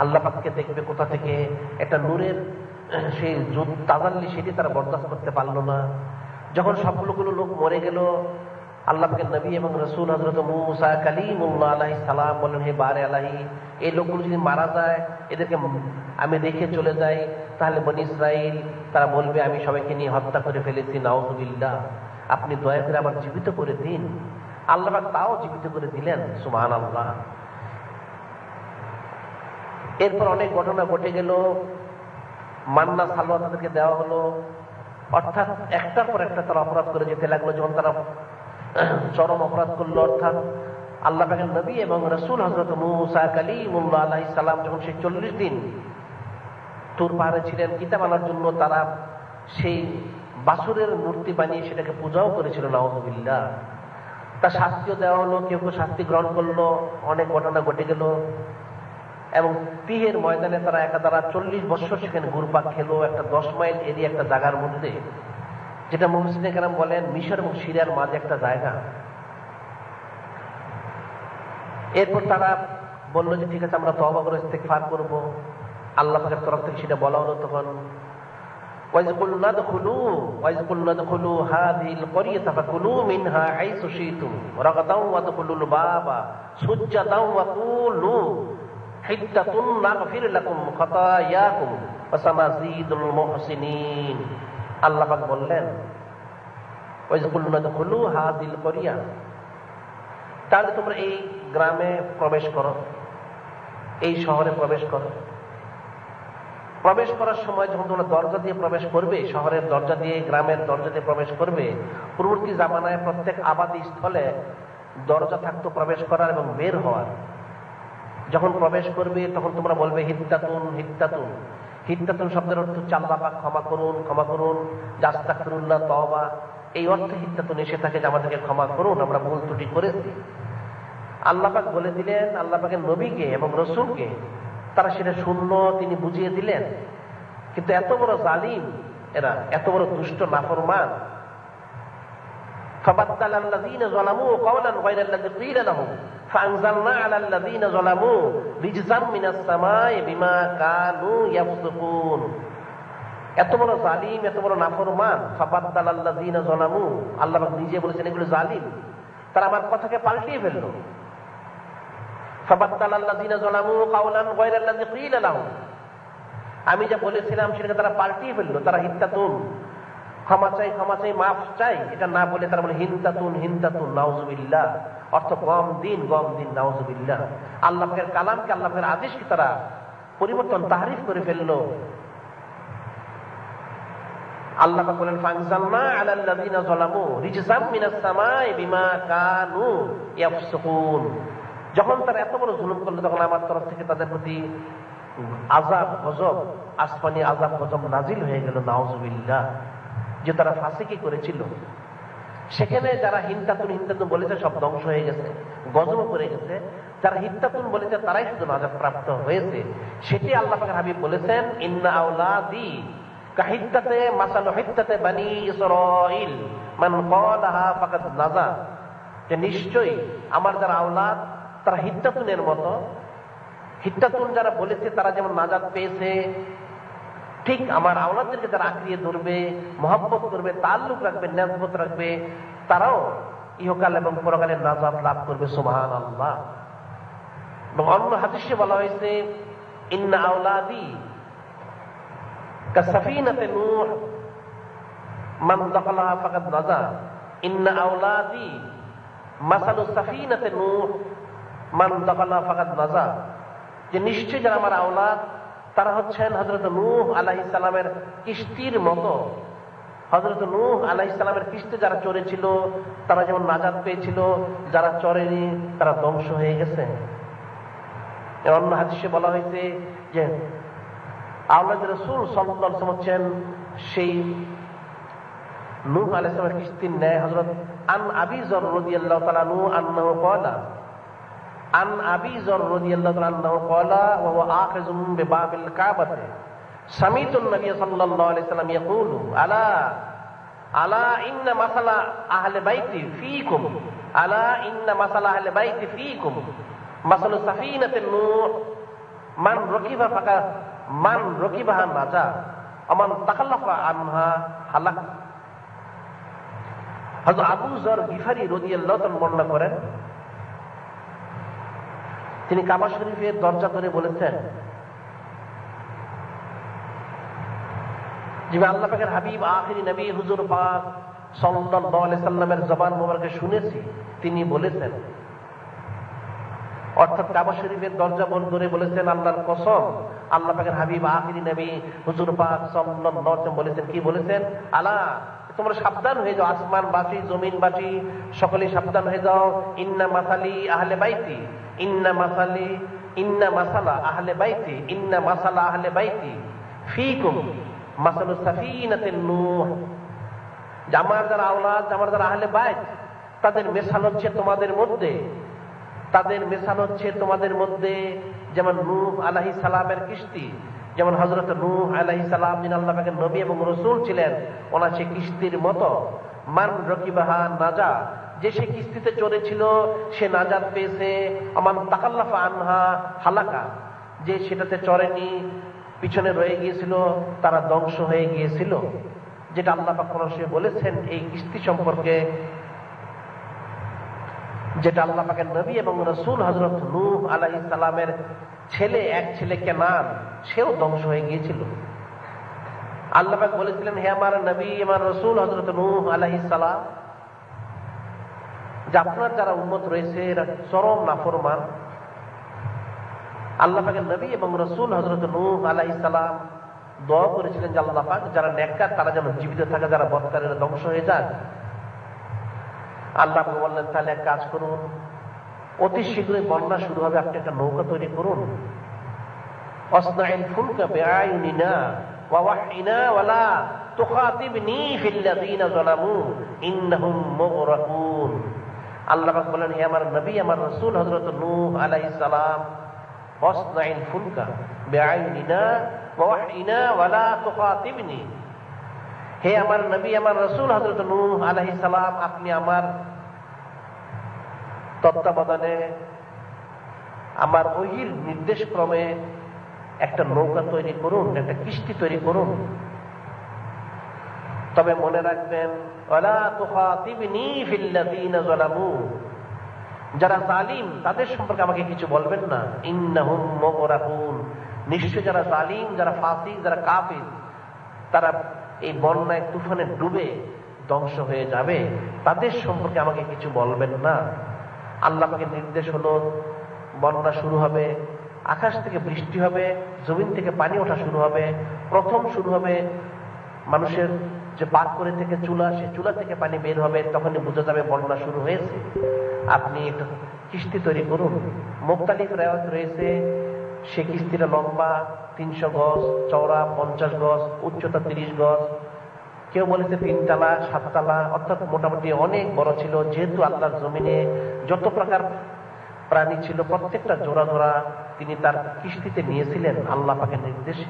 আল্লাহ পাককে দেখবে কোথা থেকে একটা নূরের সেই তাজাল্লি, সেটি তারা বরদাস্ত করতে পারলো না। যখন সবগুলো লোক মরে গেল, আল্লাহ পাকের নবী এবং রাসূল হযরত মূসা কালিমুল্লাহ আলাইহিস সালাম বললেন হে বারে আলাহি, এই লোকগুলো যদি মারা যায়, এদেরকে আমি রেখে চলে যাই, তাহলে বনি ইসরাইল তারা বলবে আমি সবাইকে নিয়ে হত্যা করে ফেলেছি। নাউযুবিল্লাহ। আপনি দয়া করে আবার জীবিত করে দিন। আল্লাহ পাক তাও জীবিত করে দিলেন। সুবহানাল্লাহ। এরপর অনেক ঘটনা ঘটে গেল। মান্না সালওয়া তাদেরকে দেওয়া হলো, অর্থাৎ একটার পর একটা তারা অপরাধ করে যেতে লাগলো। যখন তারা চরম অপরাধ করলো, অর্থাৎ আল্লাহ পাকের নবী এবং রাসূল হযরত মূসা কালিমুল্লাহ আলাইহিস সালাম যখন সেই 40 দিন তুর পাহাড়ে ছিলেন কিতাব আনার জন্য, তারা সেই বাছুরের মূর্তি বানিয়ে সেটাকে পূজাও করেছিল। নাউযুবিল্লাহ। তার শাস্তিও দেওয়া হলো, কেউ কেউ শাস্তি গ্রহণ করলো। অনেক ঘটনা ঘটে গেল এবং তিহের ময়দানে তারা একাধারা 40 বছর সেখানে ঘুরপাক খেলো, একটা 10 মাইল এরিয়া একটা জায়গার মধ্যে, যেটা মুফাসসিরিনে কেরাম বলেন মিশর এবং সিরিয়ার মাঝে একটা জায়গা। এরপর তারা বললো যে ঠিক আছে আমরা তওবা করে ইস্তেগফার করবো। আল্লাহ পাকের তরফ থেকে সেটা বলা হলো। তখন وَإِذْ قُلْنَا ادْخُلُوا هَٰذِهِ الْقَرْيَةَ فَكُلُوا مِنْهَا حَيْثُ شِئْتُمْ رَغَدًا وَادْخُلُوا الْبَابَ سُجَّدًا وَقُولُوا حِطَّةٌ نَغْفِرْ لَكُمْ خَطَايَاكُمْ وَسَنَزِيدُ الْمُحْسِنِينَ। আল্লাহ পাক বললেন وَإِذْ قُلْنَا ادْخُلُوا هَٰذِهِ الْقَرْيَةَ, তাহলে তোমরা এই গ্রামে প্রবেশ করো, এই শহরে প্রবেশ করো। প্রবেশ করার সময় যখন তোমরা দরজা দিয়ে প্রবেশ করবে, শহরের দরজা দিয়ে, গ্রামের দরজা দিয়ে প্রবেশ করবে, পূর্ববর্তী জামানায় প্রত্যেক আবাদী স্থলে দরজা থাকতো প্রবেশ করার এবং বের হওয়ার। যখন প্রবেশ করবে তখন তোমরা বলবে হিত্তাতুন হিত্তাতুন। হিত্তাতুন শব্দের অর্থ হচ্ছে আল্লাহ পাক ক্ষমা করুন, ক্ষমা করুন, আস্তাগফিরুল্লাহ, তওবা, এই অর্থে হিত্তাতুন এসে থাকে যে আমাদেরকে ক্ষমা করুন, আমরা ভুল ত্রুটি করেছি। আল্লাহ পাক বলে দিলেন আল্লাহ পাকের নবীকে এবং রসূলকে, তারা সেটা শূন্য, তিনি বুঝিয়ে দিলেন। কিন্তু এত বড় জালিম এরা, এত বড় দুষ্ট নাফরমান। فبدل الذين ظلموا قولا غير الذي قيل لهم فأنزلنا على الذين ظلموا رجزا من السماء بما كانوا يفسقون। এত বড় জালিম, এত বড় নাফরমান। ফাবাদ্দাল আল্লাযীনা যালামু, আল্লাহ পাক নিজে বলেছেন এগুলো জালিম, তারা আমার কথাকে পাল্টিয়ে ফেললো। ফাবাদ্দাল আল্লাযীনা যালামু কাওলান গায়রা আল্লাযী ক্বিলা লাহুম, আমি যা বলেছিলাম সেটাকে তারা পাল্টিয়ে ফেললো। তারা হিত্তাতুন, ক্ষমা চাই, ক্ষমা চাই, মাফ চাই, এটা না বলে তারা বলে হিন্তাতুন হিন্তাতুন, নাউযুবিল্লাহ, অর্থ গম দিন, গম দিন, নাউযুবিল্লাহ। আল্লাহ পাকের কালামকে, আল্লাহ পাকের আদেশকে তারা পরিবর্তন, তাহরিফ করে ফেললো। আল্লাহ পাক বলেন ফানজালনা আলাল্লাযীনা যালামু রিজজাম মিনাস সামাই বিমা কানু ইয়াফসুকুন। যখন তারা এত বড় জুলুম করলো, তখন আমার তরফ থেকে তাদের প্রতি আযাব, গজব, আসমানি আযাব, গজব নাজিল হয়ে গেল, নাউযুবিল্লাহ, যে তারা ফাসিকি করেছিল। সেখানে যারা হিন্তাতুন হিন্তাতুন বলেছে সব ধ্বংস হয়ে গেছে, গজব পড়ে গেছে। যারা হিত্তাতুন বলেছে তারাই শুধু নাজাত প্রাপ্ত হয়েছে। সেটি আল্লাহ পাকের হাবিব বলেছেন ইন্না আওলাদি কাহিত্তাতে মাসালু হিত্তাতে বানি ইসরাঈল মান ক্বালাহা ফাকাদ নাজা, যে নিশ্চয়ই আমার যারা আওলাদ তারা হিত্তাতুনের মতো। হিত্তাতুন যারা বলেছে তারা যেমন নাজাত পেয়েছে, ঠিক আমার আওলাদদেরকে যারা আঁকড়িয়ে ধরবে, মহব্বত করবে, তাল্লুক রাখবে, নেসবত রাখবে, তারাও ইহকাল এবং পরকালের নাজাত লাভ করবে। সুবহানাল্লাহ। এবং অন্য হাদিসে বলা হয়েছে ইন্না আওলাদি কাসাফিনাতে নূহ মান দাখালাহা ফাকাদ নাজা, ইন্না আওলাদি মাসালু সাফিনাতে নূহ মান দাখালাহা ফাকাদ নাজা, যে নিশ্চয়ই যারা আমার আওলাদ তারা হচ্ছেন হযরত নূহ আলাইহিস সালামের কিস্তির মতো। হযরত নূহ আলাইহিস সালামের কিস্তি যারা চড়েছিল তারা যেমন নাজাত পেয়েছিল, যারা চড়েনি তারা ধ্বংস হয়ে গেছে। অন্য হাদিসে বলা হয়েছে যে আওলাদ রাসূল সাল্লাল্লাহু আলাইহি ওয়াসাল্লাম হচ্ছেন সেই নূহ আলাইহিস সালামের কিস্তির ন্যায়। হযরত আন আবী যর রাদিয়াল্লাহু তাআলা আনহু আন্নাহু ক্বালা, আন আবী যর রাদিয়াল্লাহু তাআলা আনহু ক্বালা ওয়া হুয়া আখিযুম বিবাবিল কাবাতি সামিতুন নবী সাল্লাল্লাহু আলাইহি ওয়াসাল্লাম ইয়াকুলু আলা আলা ইন্না মাসালা আহলে বাইতি ফীকুম, আলা ইন্না মাসালা আহলে বাইতি ফীকুম মাসালু সাফিনাতিন নূহ মান রাকিবা ফাকা মান রাকিবাহা নাজা আমান তাকাল্লাফা আনহা হালাক। হযরত আবু যর গিফারি রাদিয়াল্লাহু তাআলা বর্ণনা করেন, তিনি কাবা শরীফের দরজা ধরে বলেছেন যে আল্লাহ পাকের হাবিব আখিরি নবী হুজুর পাক সাল্লাল্লাহু আলাইহি সাল্লামের জবান মোবারকে শুনেছি, তিনি বলেছেন, অর্থাৎ কাবা শরীফের দরজা ধরে বলেছেন আল্লাহর কসম, আল্লাহ পাকের হাবিব আখিরি নবী হুজুর পাক সাল্লাল্লাহু আলাইহি ওয়াসাল্লাম বলেছেন, কি বলেছেন, আলা তোমরা সাবধান হয়ে যাও, আসমানবাসী জমিনবাসী সকলে সাবধান হয়ে যাও। ইন্না মাসালি আহলে বাইতি, ইন্না মাসালি ইন্না মাসালা আহলে বাইতি, ইন্না মাসালা আহলে বাইতি ফীকুম মাসালু সাফিনাতিন নূহ, যে আমার যারা আওলাদ, আমার যারা আহলে বাইত, তাদের মিসাল হচ্ছে তোমাদের মধ্যে, তাদের মিসাল হচ্ছে তোমাদের মধ্যে যেমন নূহ আলাইহিস সালামের কিস্তি, যেমন হযরত নূহ আলাইহিস সালাম যিনি আল্লাহ পাকের নবী এবং রাসূল ছিলেন, ওনার সে কিস্তির মতো। মান রাকিবাহা নাজা, যে সে কিস্তিতে চড়েছিল সে নাজাত পেয়েছে। আমান তাকাল্লাফা আনহা হালাকা, যে সেটাতে চড়েনি, পিছনে রয়ে গিয়েছিল, তারা ধ্বংস হয়ে গিয়েছিল। যেটা আল্লাহ পাক কোরআনে বলেছেন এই কিস্তি সম্পর্কে, যেটা আল্লাহ পাকের নবী এবং রাসূল হযরত নূহ আলাইহিস সালামের ছেলে, এক ছেলে কেনান, সেও ধ্বংস হয়ে গিয়েছিল। আল্লাহ পাক বলেছিলেন, হে আমার নবী, আমার রাসূল হযরত নূহ আলাইহিস সালাম, যে আপনার যারা উম্মত রয়েছে এরা চরম নাফরমান। আল্লাহ পাকের নবী এবং রাসূল হযরত নূহ আলাইহিস সালাম দোয়া করেছিলেন যে আল্লাহ পাক যারা নেককার তারা যেন জীবিত থাকে, যারা বদকারেরা ধ্বংস হয়ে যাক। আল্লাহ পাক বললেন তাহলে এক কাজ করুন, অতি শীঘ্রই বন্যা শুরু হবে, আপনি একটা নৌকা তৈরি করুন। অসনাইল ফুলকা বিআয়ুনিনা ওয়া ওয়াহইনা ওয়ালা তুখাতিবনি ফিল্লাযীনা যালামু ইন্নাহুম মুগরাকুন। আল্লাহ পাক বলেন, হে আমার নবী, আমার রাসূল হযরত নূহ আলাইহিস সালাম, অসনাইল ফুলকা বিআয়ুনিনা ওয়া ওয়াহইনা ওয়ালা তুখাতিবনি। হে আমার নবী, আমার রাসূল হযরত নূহ আলাইহিস সালাম, আপনি আমার তত্ত্বাবধানে আমার ওহির নির্দেশ ক্রমে একটা নৌকা তৈরি করুন, একটা কিস্তি তৈরি করুন। তবে মনে রাখবেন, ওয়ালা তুখাতিবনি ফিল্লাযীনা যালামু, যারা জালিম তাদের সম্পর্কে আমাকে কিছু বলবেন না। ইন্নাহুম মুগরাকুন, নিশ্চয় যারা জালিম, যারা ফাসিক, যারা কাফির, তারা এই বন্যায় তুফানে ডুবে ধ্বংস হয়ে যাবে, তাদের সম্পর্কে আমাকে কিছু বলবেন না। আল্লাহ পাকের নির্দেশ হলো বন্যা শুরু হবে, আকাশ থেকে বৃষ্টি হবে, জমিন থেকে পানি ওঠা শুরু হবে। প্রথম শুরু হবে মানুষের যে পাক করে থেকে চুলা, সে চুলা থেকে পানি বের হবে, তখনই বোঝা যাবে বন্যা শুরু হয়েছে। আপনি একটা কিস্তি তৈরি করুন। মুখতালিফ রেওয়ায়েত রয়েছে, সে কিস্তিটা লম্বা 300 গজ, চওড়া 50 গজ, উচ্চতা 30 গজ, কেউ বলেছে 3 তলা 7 তলা, অর্থাৎ মোটামুটি অনেক বড় ছিল। যেহেতু আল্লাহর জমিনে যত প্রকার প্রাণী ছিল প্রত্যেকটা জোড়া জোড়া তিনি তার কিস্তিতে নিয়েছিলেন আল্লাহ পাকের নির্দেশে।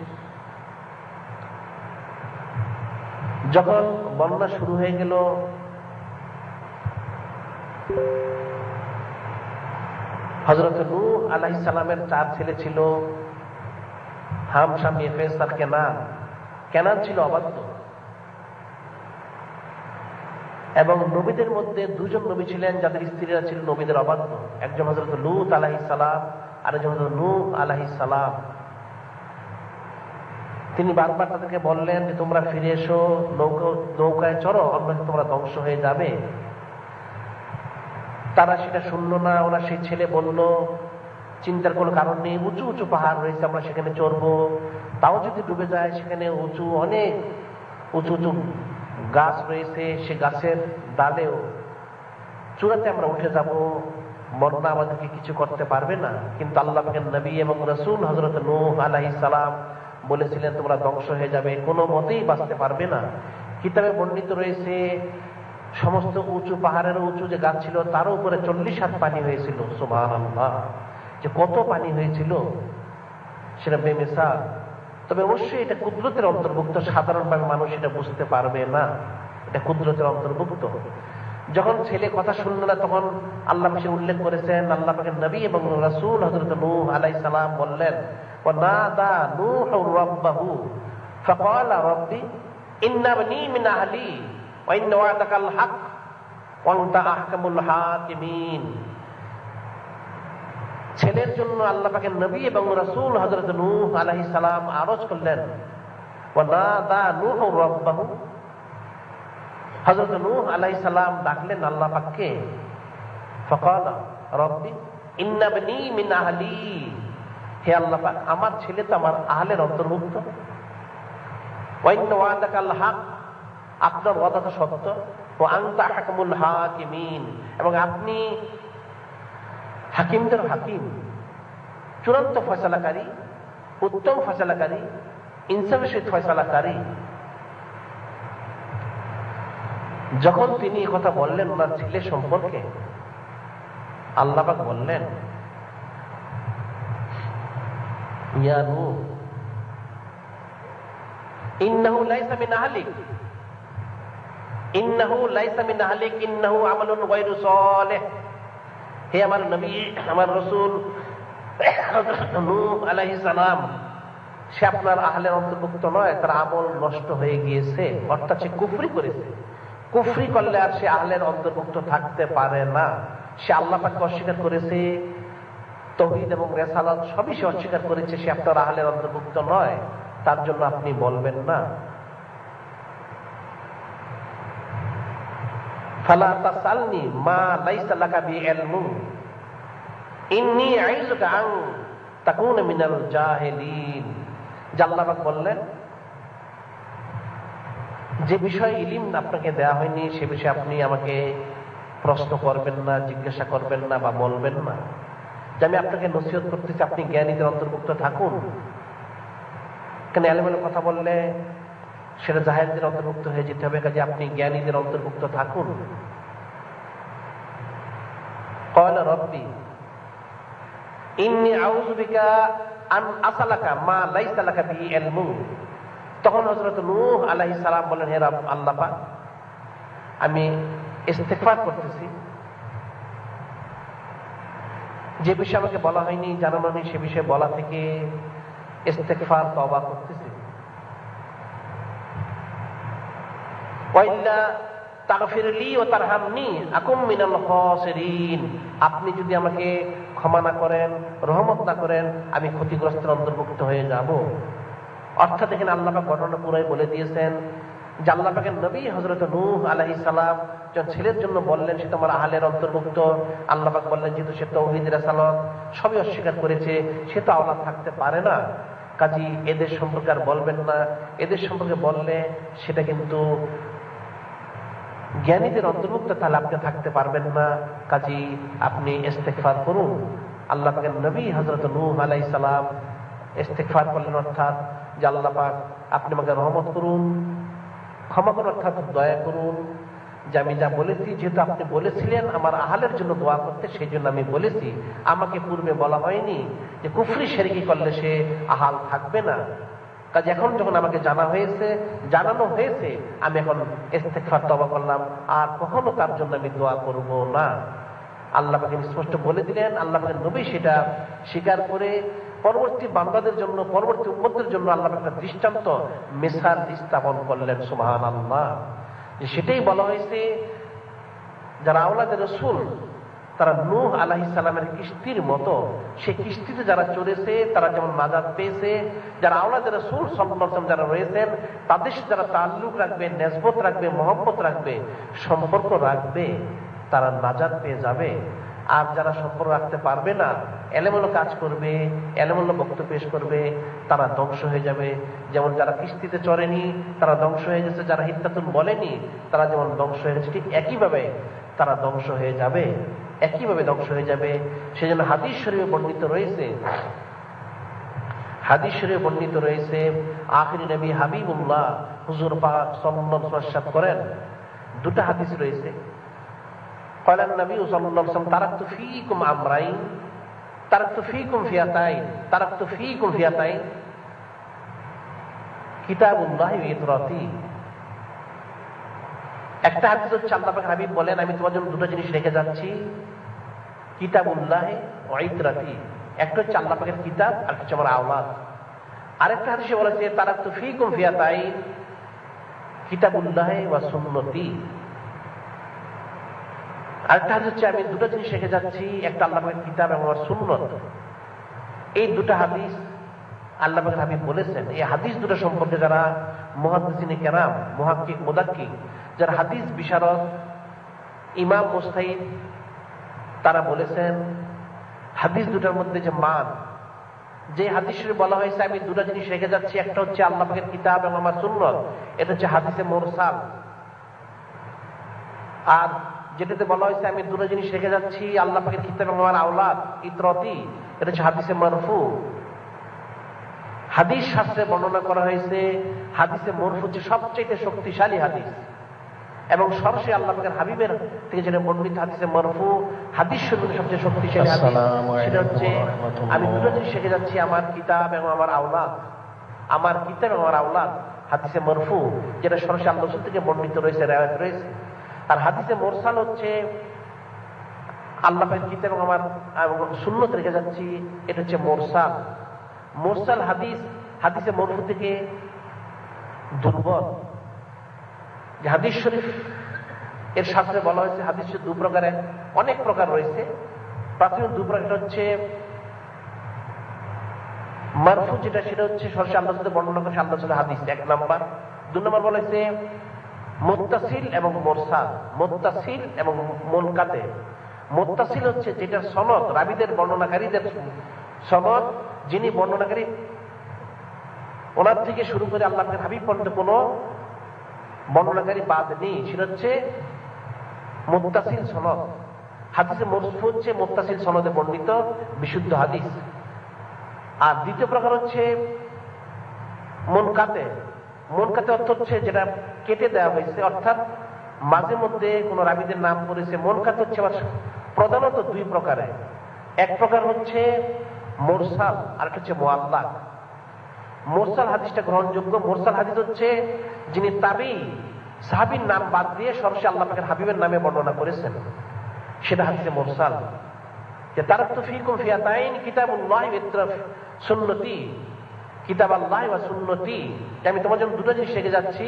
যখন বন্যা শুরু হয়ে গেল, হযরত নূহ আলাইহিস সালামের 4 ছেলে ছিল, হাম, শাম, ইয়াফেস আর কেনান। কেনান ছিল অবাধ্য, এবং নবীদের মধ্যে 2 জন নবী ছিলেন যাদের স্ত্রীরা ছিল নবীদের অবাধ্য। একজন হযরত লূত আলাইহিস সালাম, আর একজন হযরত নূহ আলাইহিস সালাম। তিনি বারবার তাদেরকে বললেন যে তোমরা ফিরে এসো, নৌকায় চড়ো, অন্যথায় তোমরা ধ্বংস হয়ে যাবে। তারা সেটা শুনলো না। ওরা সেই ছেলে বলল, চিন্তার কোনো কারণ নেই, উঁচু উঁচু পাহাড় রয়েছে, আমরা সেখানে চড়বো, তাও যদি ডুবে যায়, সেখানে উঁচু অনেক উঁচু উঁচু গাছ রয়েছে, সে গাছের ডালেও চূড়াতে আমরা উঠে যাব, বন্যা আমাদেরকে কিছু করতে পারবে না। কিন্তু আল্লাহ পাকের নবী এবং রাসূল হযরত নূহ আলাইহিস সালাম বলেছিলেন তোমরা ধ্বংস হয়ে যাবে, কোনো মতেই বাঁচতে পারবে না। কিতাবে বর্ণিত রয়েছে সমস্ত উঁচু পাহাড়ের উঁচু যে গাছ ছিল তার উপরে 40 হাত পানি হয়েছিল। সুবহানাল্লাহ, যে কত পানি হয়েছিল সেটা বেমিসাল। তবে অবশ্যই এটা কুদরতের অন্তর্ভুক্ত, সাধারণভাবে মানুষ এটা বুঝতে পারবে না, এটা কুদরতের অন্তর্ভুক্ত। যখন ছেলে কথা শুনল না, তখন আল্লাহ পাক উল্লেখ করেছেন, আল্লাহ পাকের নবী এবং রাসূল হযরত নূহ আলাইহিস সালাম বললেন, ওয়ানাদা নূহু রাব্বাহু ফাকালা রাব্বি ইন্না বনি মিন আহলি ওয়া ইন্না ওয়া'দাকাল হক ওয়া আনতা আহকামুল হাকিমিন। ছেলের জন্য আল্লাহ পাকের নবী এবং রাসূল হযরত নূহ আলাইহিস সালাম আরজ করলেন, ওয়ানাদা নূহু রাব্বাহু, হযরত নূহ আলাইহিস সালাম ডাকলেন আল্লাহ পাককে, ফাকালা রাব্বি ইন্না বনি মিন আহলি, হে আল্লাহ পাক, আমার ছেলে তো আমার আহলের অন্তর্ভুক্ত। ওয়া ইন্না ওয়া'দাকাল হক, আপনার ওয়াদা তো সত্য। ওয়া আনতা আহকামুল হাকিমিন, এবং আপনি হাকিমদের হাকিম, চূড়ান্ত ফয়সালাকারী, উত্তম ফয়সালাকারী, ইনসাফের সহিত ফয়সালাকারী। যখন তিনি এই কথা বললেন ওনার ছেলে সম্পর্কে, আল্লাহ পাক বললেন, ইয়া নূহ ইন্নাহু লাইসা মিন আহলিক, ইন্নাহু লাইসা মিন আহলিক, ইন্নাহু আমালুন গায়রু সালিহ। হে আমার নবী, আমার রাসূল নূহ আলাইহিস সালাম, সে আপনার আহলের অন্তর্ভুক্ত নয়, তার আমল নষ্ট হয়ে গিয়েছে, অর্থাৎ সে কুফরি করেছে। কুফরি করলে আর সে আহলের অন্তর্ভুক্ত থাকতে পারে না। সে আল্লাহ পাককে অস্বীকার করেছে, তাওহীদ এবং রিসালাত সবই সে অস্বীকার করেছে, সে আপনার আহলের অন্তর্ভুক্ত নয়, তার জন্য আপনি বলবেন না। ফালা তাসালনি মা লাইসা লাকা বিইলমু ইন্নী আইযুকা আন তাকুনা মিনাল জাহিলিন। আল্লাহ পাক বললেন, যে বিষয়ে ইলিম আপনাকে দেয়া হয়নি সে বিষয়ে আপনি আমাকে প্রশ্ন করবেন না, জিজ্ঞাসা করবেন না বা বলবেন না। যে আমি আপনাকে নসিহত করতেছি আপনি জ্ঞানীদের অন্তর্ভুক্ত থাকুন। কেন এলেমের কথা বললে সেটা জাহেলদের অন্তর্ভুক্ত হয়ে যেতে হবে, কাজে আপনি জ্ঞানীদের অন্তর্ভুক্ত থাকুন। ক্বালা রাব্বি ইন্নী আউযু বিকা আন আসআলাকা মা লাইসা লাকা বিহি ইলমুন। তখন হযরত নূহ আলাইহিস সালাম বলেন, হে রব আল্লাহ পাক, আমি ইস্তিগফার করতেছি, যে বিষয়ে আমাকে বলা হয়নি, জানানো নেই, সে বিষয়ে বলা থেকে ইস্তিগফার তওবা করতেছি। ওয়াইল্লা তাগফিরলি ওয়া তারহামনি আকুম মিনাল খাসিরিন। আপনি যদি আমাকে ক্ষমা না করেন, রহমত না করেন, আমি ক্ষতিগ্রস্তের অন্তর্ভুক্ত হয়ে যাব। অর্থাৎ এখানে আল্লাহ পাক ঘটনা পুরাই বলে দিয়েছেন যে আল্লাহ পাকের নবী হযরত নূহ আলাইহিস সালাম যখন ছেলের জন্য বললেন সে তোমার আহলের অন্তর্ভুক্ত, আল্লাহ পাক বললেন যেহেতু সে তাওহীদ রিসালাত সবই অস্বীকার করেছে, সে তো আওলাদ থাকতে পারে না, কাজী এদের সম্পর্কে আর বলবেন না। এদের সম্পর্কে বললে সেটা কিন্তু জ্ঞানীদের অন্তর্ভুক্ত, তাহলে আপনি থাকতে পারবেন না, কাজী আপনি ইস্তিগফার করুন। আল্লাহ পাকের নবী হযরত নূহ আলাইহিস সালাম ইস্তিগফার করলেন, অর্থাৎ যে আল্লাহ পাক আপনি আমাকে রহমত করুন, ক্ষমা করুন, অর্থাৎ দয়া করুন, যে আমি যা বলেছি, যেহেতু আপনি বলেছিলেন আমার আহলের জন্য দোয়া করতে, সেই জন্য আমি বলেছি। আমাকে পূর্বে বলা হয়নি যে কুফরি শিরকি করলে সে আহাল থাকবে না। কাজে এখন যখন আমাকে জানানো হয়েছে, আমি এখন ইস্তিগফার তওবা করলাম, আর কখনো তার জন্য আমি দোয়া করব না। আল্লাহ পাক স্পষ্ট বলে দিলেন। আল্লাহ পাকের নবী সেটা স্বীকার করে পরবর্তী বান্দাদের জন্য, পরবর্তী উম্মতের জন্য আল্লাহ পাক একটা দৃষ্টান্ত মিসাল স্থাপন করলেন। সুবহানাল্লাহ। যে সেটাই বলা হয়েছে যারা আওলাদে রাসূল তারা নূহ আলাইহিস সালামের কিস্তির মতো, সেই কিস্তিতে যারা চড়েছে তারা যেমন নাজাত পেয়েছে, যারা আওলাদে রাসূল সাল্লাল্লাহু আলাইহি ওয়াসাল্লাম যারা রয়েছেন তাদের সাথে যারা তাআল্লুক রাখবে, নেসবত রাখবে, মহব্বত রাখবে, সম্পর্ক রাখবে, তারা নাজাত পেয়ে যাবে। আর যারা সম্পর্ক রাখতে পারবে না, এলোমেলো কাজ করবে, এলোমেলো বক্তব্য পেশ করবে, তারা ধ্বংস হয়ে যাবে। যেমন যারা কিস্তিতে চড়েনি তারা ধ্বংস হয়ে গেছে, যারা হিদ্দাতুন বলেনি তারা যেমন ধ্বংস হয়ে গেছে, ঠিক একইভাবে তারা ধ্বংস হয়ে যাবে, একইভাবে ধ্বংস হয়ে যাবে। সেজন্য হাদিস শরীফে বর্ণিত রয়েছে, আখিরি নবী হাবিবুল্লাহ হুজুর পাক সাল্লাল্লাহু আলাইহি ওয়াসাল্লাম করেন, দুটো হাদিস রয়েছে। قال النبي صلى الله عليه وسلم تركت فيكم امرين تركت فيكم فئتين كتاب الله وإطرتي। একটা হাদিস হচ্ছে আল্লাহ পাক হাবিব বলেন আমি তোমার জন্য দুটো জিনিস রেখে যাচ্ছি, কিতাবুল্লাহ ওয়া ইতরাতি। একটা হচ্ছে আল্লাহ পাকের কিতাব, আর হচ্ছে আমার আওলাদ। আরেকটা হাদিসে বলেছে তারাকতু ফীকুম ফিয়াতাইন কিতাবুল্লাহ ওয়া সুন্নতি। আরেকটা হাদিস হচ্ছে আমি দুটো জিনিস রেখে যাচ্ছি, একটা আল্লাহ পাকের কিতাব এবং আমার সুন্নত। এই দুটো হাদিস আল্লাহ পাকের হাবিব বলেছেন। এই হাদিস দুটো সম্পর্কে যারা মুহাদ্দিসিনে কেরাম, মুহাক্কিক, মুদাক্কিক, যারা হাদিস বিশারদ, ইমাম মুস্তাহিদ, তারা বলেছেন হাদিস দুটার মধ্যে যে মান, যে হাদিসে বলা হয়েছে আমি দুটো জিনিস রেখে যাচ্ছি, একটা হচ্ছে আল্লাহ পাকের কিতাব এবং আমার সুন্নত, এটা হচ্ছে হাদিসে মুরসাল। আর যেটাতে বলা হয়েছে আমি দুটো জিনিস রেখে যাচ্ছি, আল্লাহ পাকের কিতাব এবং আমার আওলাদ ইতরতি, এটা হচ্ছে হাদিসে মারফু। হাদিস শাস্ত্রে বর্ণনা করা হয়েছে হাদিসে মারফু হচ্ছে সবচেয়ে শক্তিশালী হাদিস, এবং সরাসরি আল্লাহ পাকের হাবিবের থেকে যেটা বর্ণিত হাদিসে মারফু, হাদিস শরীফের সবচেয়ে শক্তিশালী হাদিস, সেটা হচ্ছে আমি দুটো জিনিস রেখে যাচ্ছি, আমার কিতাব এবং আমার আওলাদ। আমার কিতাব এবং আমার আওলাদ হাদিসে মারফু, যেটা সরাসরি আল্লাহ রাসূল থেকে বর্ণিত রয়েছে, রিওয়ায়াত রয়েছে। আর হাদিসে মুরসাল হচ্ছে আল্লাহ পাকের কিতাব এবং আমার সুন্নত রেখে যাচ্ছি, এটা হচ্ছে মুরসাল। মুরসাল হাদিস হাদিসে মারফু থেকে দুর্বল। যে হাদিস শরীফ এর শাস্ত্রে বলা হয়েছে হাদিস দু প্রকারের, অনেক প্রকার রয়েছে। প্রাথমিক দু প্রকার হচ্ছে মারফু, যেটা সেটা হচ্ছে সরাসরি আল্লাহর সাথে বর্ণনা করে আল্লাহর সাথে হাদিস, এক নাম্বার। দুই নাম্বার বলা হয়েছে মুত্তাসিল এবং মুরসাল। মুত্তাসিল এবং মুনকাতে। মুত্তাসিল হচ্ছে যেটা সনদ, রাবীদের, বর্ণনাকারীদের সনদ, যিনি বর্ণনাকারী ওনার থেকে শুরু করে আল্লাহ পাকের হাবিব পর্যন্ত কোনো বর্ণনাকারী বাদ নেই, সেটা হচ্ছে মুত্তাসিল সনদ। হাদিসে মরফু হচ্ছে মুত্তাসিল সনদে বর্ণিত বিশুদ্ধ হাদিস। আর দ্বিতীয় প্রকার হচ্ছে মুনকাতে। মুনকাতে অর্থ হচ্ছে যেটা কেটে দেওয়া হয়েছে, অর্থাৎ মাঝে মধ্যে কোন রাবীদের নাম করেছে। মুনকাতে হচ্ছে আবার প্রধানত দুই প্রকারে। এক প্রকার হচ্ছে মুরসাল, আর একটা হচ্ছে মুআল্লাক। মুরসাল হাদিসটা গ্রহণযোগ্য। মুরসাল হাদিস হচ্ছে যিনি তাবী, সাহাবীর নাম বাদ দিয়ে সরাসরি আল্লাহ পাকের হাবিবের নামে বর্ণনা করেছেন, সেটা হাদিসে মুরসাল। যে তারাকতু ফীকুম ফিয়াতাইন কিতাবুল্লাহি ওয়া সুন্নতি, কিতাব আল্লাহ ওয়া সুন্নতি, আমি তোমার জন্য দুটো জিনিস রেখে যাচ্ছি,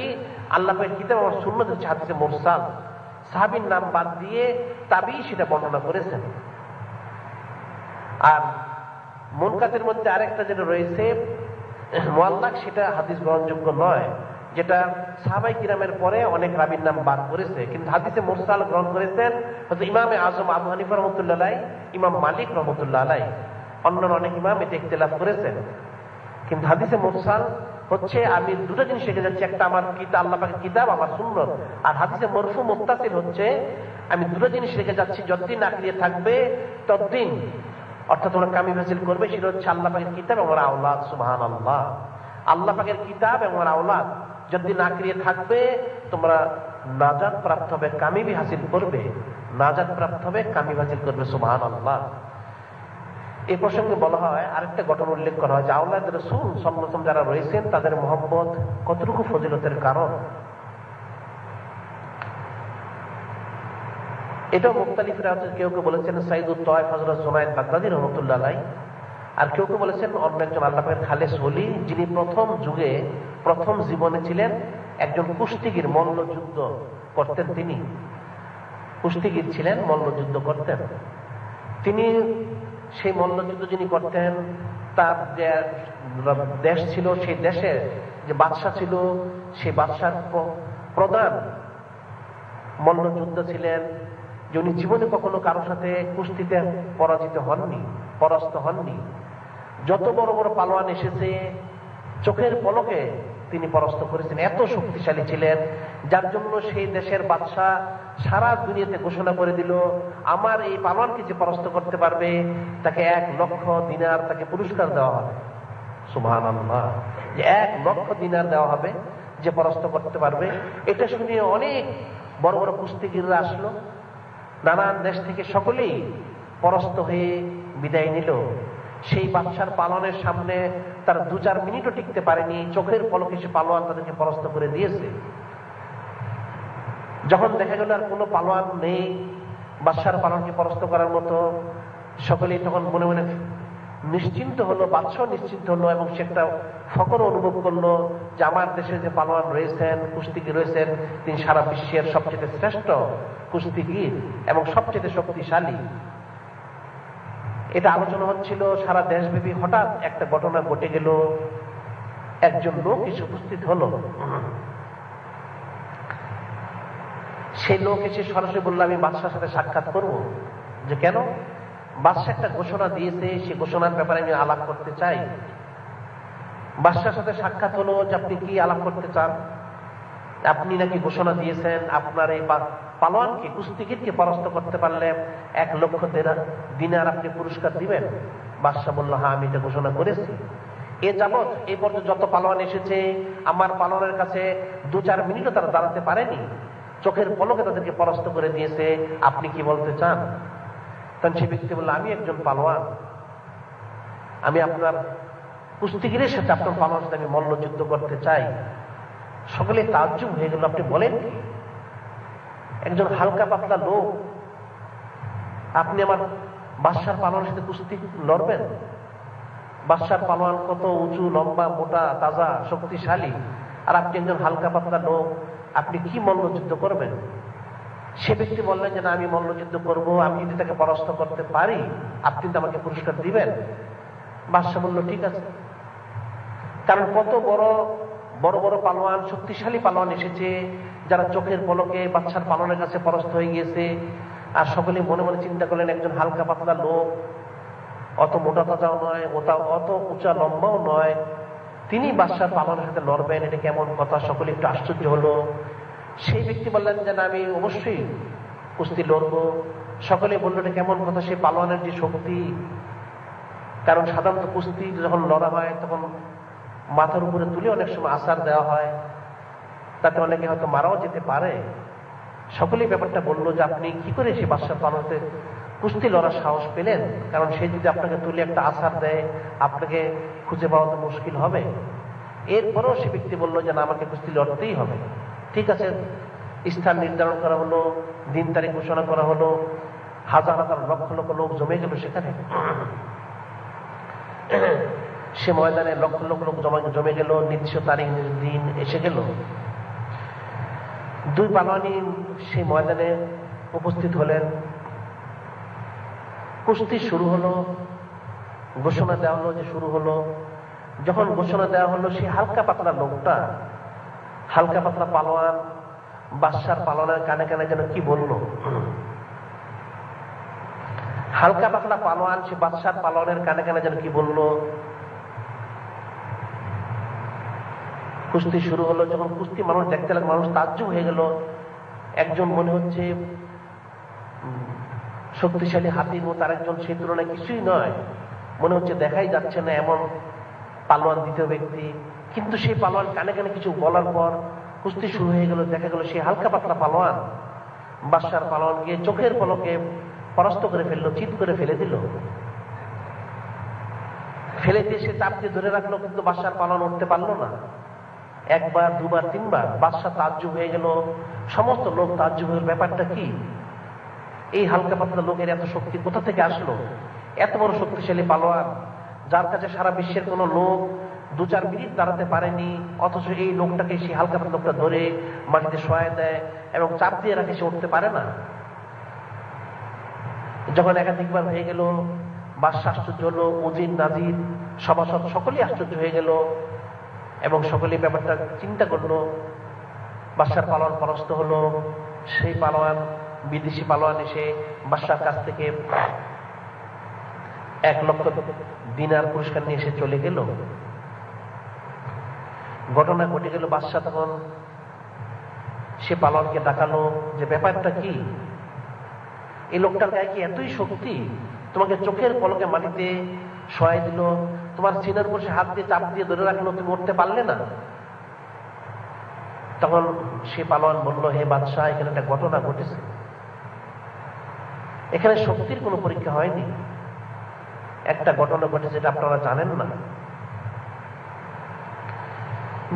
আল্লাহ পাকের কিতাব আর সুন্নত হচ্ছে হাদিসে মুরসাল। সাহাবীর নাম বাদ দিয়ে তাবী সেটা বর্ণনা করেছেন। আর মুনকাতের মধ্যে আরেকটা যেটা রয়েছে মুআল্লাক, সেটা হাদিস গ্রহণযোগ্য নয়, যেটা সাহাবায়ে কিরামের পরে অনেক রাবীর নাম বাদ করেছে। কিন্তু হাদিসে মুরসাল গ্রহণ করেছেন হযরত ইমামে আযম আবু হানিফা রাহমাতুল্লাহ আলাইহি, ইমাম মালিক রাহমাতুল্লাহ আলাইহি, অন্যান্য অনেক ইমাম এতে ইখতিলাফ করেছেন। কিন্তু হাদিসে মুরসাল হচ্ছে আমি দুটো জিনিস রেখে যাচ্ছি, একটা আমার কিতাব, আল্লাহ পাকের কিতাব, আমার সুন্নাত। আর হাদিসে মরফু মুত্তাসিল হচ্ছে আমি দুটো জিনিস রেখে যাচ্ছি, যতদিন আঁকড়িয়ে থাকবে ততদিন, অর্থাৎ তোমরা কামি হাসিল করবে, সেটা হচ্ছে আল্লাহ পাকের কিতাব এবং আওলাদ। সুবহানাল্লাহ। আল্লাহ পাকের কিতাব এবং আওলাদ যতদিন আঁকড়িয়ে থাকবে তোমরা নাজাত প্রাপ্ত হবে, কামিবি হাসিল করবে, নাজাত প্রাপ্ত হবে, কামিবি হাসিল করবে। সুবহানাল্লাহ। এই প্রসঙ্গে বলা হয়, আরেকটা ঘটনা উল্লেখ করা হয় যে আওলাদ রাসূল সাল্লাল্লাহু আলাইহি ওয়াসাল্লাম যারা রয়েছেন তাদের মহব্বত কতটুকু ফজিলতের কারণ। এটাও মুখতালিফ রাওয়ায়াত, কেউ কেউ বলেছেন সাইয়্যিদুত তায়েফ হযরত জুনায়েদ বাগদাদী রাহমাতুল্লাহ আলাইহি, আর কেউ কেউ বলেছেন অন্য একজন আল্লাহ পাকের খালেস ওলি, যিনি প্রথম যুগে প্রথম জীবনে ছিলেন একজন কুস্তিগীর, মল্লযুদ্ধ করতেন। তিনি কুস্তিগীর ছিলেন, মল্লযুদ্ধ করতেন। তিনি সেই মল্লযুদ্ধ যিনি করতেন, তার যে দেশ ছিল, সেই দেশের যে বাদশা ছিল, সেই বাদশার প্রধান মল্লযুদ্ধ ছিলেন, যে উনি জীবনে কখনো কারোর সাথে কুস্তিতে পরাজিত হননি, পরাস্ত হননি। যত বড় বড় পালোয়ান এসেছে চোখের পলকে তিনি পরাস্ত করেছেন। এত শক্তিশালী ছিলেন, যার জন্য সেই দেশের বাদশা সারা দুনিয়াতে ঘোষণা করে দিল, আমার এই পালোয়ানকে যে পরাস্ত করতে পারবে তাকে 1 লক্ষ দিনার তাকে পুরস্কার দেওয়া হবে। সুবহানাল্লাহ। যে 1 লক্ষ দিনার দেওয়া হবে যে পরাস্ত করতে পারবে। এটা শুনে অনেক বড় বড় কুস্তিগীররা আসলো, নানান দেশ থেকে সকলেই পরাস্ত হয়ে বিদায় নিল। সেই বাদশার পালনের সামনে তারা 2-4 মিনিটও টিকতে পারেনি, চোখের পলকে সে পালোয়ান তাদেরকে পরাস্ত করে দিয়েছে। যখন দেখা গেল আর কোনো পালোয়ান নেই বাদশার পালনকে পরাস্ত করার মতো, সকলেই তখন মনে মনে নিশ্চিন্ত হলো, বাদশাহ নিশ্চিন্ত হলো, এবং সে একটা ফখর অনুভব করলো যে আমার দেশে যে পালোয়ান রয়েছেন, কুস্তিগীর রয়েছেন, তিনি সারা বিশ্বের সবচেয়ে শ্রেষ্ঠ কুস্তিগীর এবং সবচেয়ে শক্তিশালী। এটা আলোচনা হচ্ছিল সারা দেশব্যাপী। হঠাৎ একটা ঘটনা ঘটে গেল, একজন লোক এসে উপস্থিত হলো। সেই লোক এসে সরাসরি বলল, আমি বাদশার সাথে সাক্ষাৎ করবো। যে কেন? বাদশা একটা ঘোষণা দিয়েছে, সেই ঘোষণার ব্যাপারে আমি আলাপ করতে চাই। বাদশার সাথে সাক্ষাৎ হলো যে আপনি কি আলাপ করতে চান? আপনি নাকি ঘোষণা দিয়েছেন আপনার এই পালোয়ানকে, কুস্তিগীরকে পরাস্ত করতে পারলে 1 লক্ষ দিনার আপনি পুরস্কার দিবেন। বাদশা বলল, হ্যাঁ আমি এটা ঘোষণা করেছি। এ যাবৎ এই পর্যন্ত যত পালোয়ান এসেছে, আমার পালোয়ানের কাছে 2-4 মিনিটও তারা দাঁড়াতে পারেনি, চোখের পলকে তাদেরকে পরাস্ত করে দিয়েছে। আপনি কি বলতে চান? তখন সে ব্যক্তি বলল, আমি একজন পালোয়ান, আমি আপনার কুস্তিগীরের সাথে, আপনার পালোয়ানের সাথে আমি মল্লযুদ্ধ করতে চাই। সকলে তাজ্জুব হয়ে গেল, আপনি বলেন কি? একজন হালকা পাতলা লোক, আপনি আমার বাদশার পালোয়ানের সাথে কুস্তি লড়বেন? বাদশার পালোয়ান কত উঁচু, লম্বা, মোটা, তাজা, শক্তিশালী, আর আপনি একজন হালকা পাতলা লোক, আপনি কি মল্লযুদ্ধ করবেন? সে ব্যক্তি বললেন যে না, আমি মল্লযুদ্ধ করব, আমি যদি তাকে পরাস্ত করতে পারি আপনি তো আমাকে পুরস্কার দিবেন। বাদশা বলল, ঠিক আছে। কারণ কত বড় বড় বড় পালোয়ান, শক্তিশালী পালোয়ান এসেছে, যারা চোখের পলকে বাদশার পালনের কাছে পরাস্ত হয়ে গিয়েছে। আর সকলে মনে মনে চিন্তা করলেন, একজন হালকা পাতলা লোক, অত মোটা তাজাও নয়, অত উঁচা লম্বাও নয়, তিনি বাদশার পালনের সাথে লড়বেন, এটা কেমন কথা? সকলে একটু আশ্চর্য হলো। সেই ব্যক্তি বললেন যে না, আমি অবশ্যই কুস্তি লড়বো। সকলে বলল এটা কেমন কথা, সে পালোয়ানের যে শক্তি। কারণ সাধারণত কুস্তি যখন লড়া হয় তখন মাথার উপরে তুলে অনেক সময় আছাড় দেওয়া হয়, তাতে অনেকে হয়তো মারাও যেতে পারে। সকলেই ব্যাপারটা বললো যে আপনি কি করে সে বাদশাহ পালনতে কুস্তি লড়ার সাহস পেলেন? কারণ সে যদি আপনাকে তুলে একটা আছাড় দেয় আপনাকে খুঁজে পাওয়া তো মুশকিল হবে। এরপরেও সে ব্যক্তি বললো যে না, আমাকে কুস্তি লড়তেই হবে। ঠিক আছে, স্থান নির্ধারণ করা হলো, দিন তারিখ ঘোষণা করা হলো, হাজার হাজার লক্ষ লক্ষ লোক জমে গেল সেখানে। সে ময়দানে লক্ষ লক্ষ লোক জমে গেল, নির্দিষ্ট তারিখ দিন এসে গেল। দুই পালোয়ানি সেই ময়দানে উপস্থিত হলেন। কুস্তি শুরু হলো, ঘোষণা দেওয়া হলো যে শুরু হলো। যখন ঘোষণা দেওয়া হলো, সেই হালকা পাতলা লোকটা, হালকা পাতলা পালোয়ান বাদশার পালোয়ানের কানে কানে যেন কি বললো। হালকা পাতলা পালোয়ান সে বাদশার পালোয়ানের কানে কানে যেন কি বললো। কুস্তি শুরু হলো। যখন কুস্তি মানুষ দেখতে লাগলো, মানুষ তাজ্জুব হয়ে গেল। একজন মনে হচ্ছে শক্তিশালী হাতির মতো, আরেকজন সেই তুলনায় কিছুই নয়, মনে হচ্ছে দেখাই যাচ্ছে না এমন পালোয়ান দ্বিতীয় ব্যক্তি। কিন্তু সেই পালোয়ান কানে কানে কিছু বলার পর কুস্তি শুরু হয়ে গেল। দেখা গেল সেই হালকা পাতলা পালোয়ান বাদশার পালোয়ানকে চোখের পলকে পরাস্ত করে ফেললো, চিৎ করে ফেলে দিল। ফেলে দিয়ে সে চাপ দিয়ে ধরে রাখলো, কিন্তু বাদশার পালোয়ান উঠতে পারলো না। একবার, দুবার, তিনবার বাদশা তাজ্জুব হয়ে গেল, সমস্ত লোক তাজ্জুব হয়ে, ব্যাপারটা কি? এই হালকা পাতলা লোকের এত শক্তি কোথা থেকে আসলো? এত বড় শক্তিশালী পালোয়ান, যার কাছে সারা বিশ্বের কোন লোক 2-4 মিনিট দাঁড়াতে পারেনি, অথচ এই লোকটাকে সেই হালকা পাতলা লোকটা ধরে মাটিতে শোয়া দেয় এবং চাপ দিয়ে রাখে, সে উঠতে পারে না। যখন একাধিকবার হয়ে গেল, বাদশা আশ্চর্য হলো, উজির নাজির সভাসদ সকলেই আশ্চর্য হয়ে গেল এবং সকলেই ব্যাপারটা চিন্তা করলো। বাদশার পালোয়ান পরাস্ত হলো। সেই পালোয়ান, বিদেশি পালোয়ান এসে বাদশার কাছ থেকে 1 লক্ষ দিনার পুরস্কার নিয়ে এসে চলে গেল। ঘটনা ঘটে গেল। বাদশা তখন সে পালোয়ানকে ডাকালো যে ব্যাপারটা কি? এই লোকটার গায়ে কি এতই শক্তি? তোমাকে চোখের পলকে মাটিতে শোয়াই দিল, তোমার সিনার উপর হাত দিয়ে চাপ দিয়ে ধরে রাখলো, তুমি উঠতে পারলে না। তখন সে পালোয়ান বলল, হে বাদশাহ, এখানে একটা ঘটনা ঘটেছে। এখানে শক্তির কোনো পরীক্ষা হয়নি, একটা ঘটনা ঘটেছে, যেটা আপনারা জানেন না।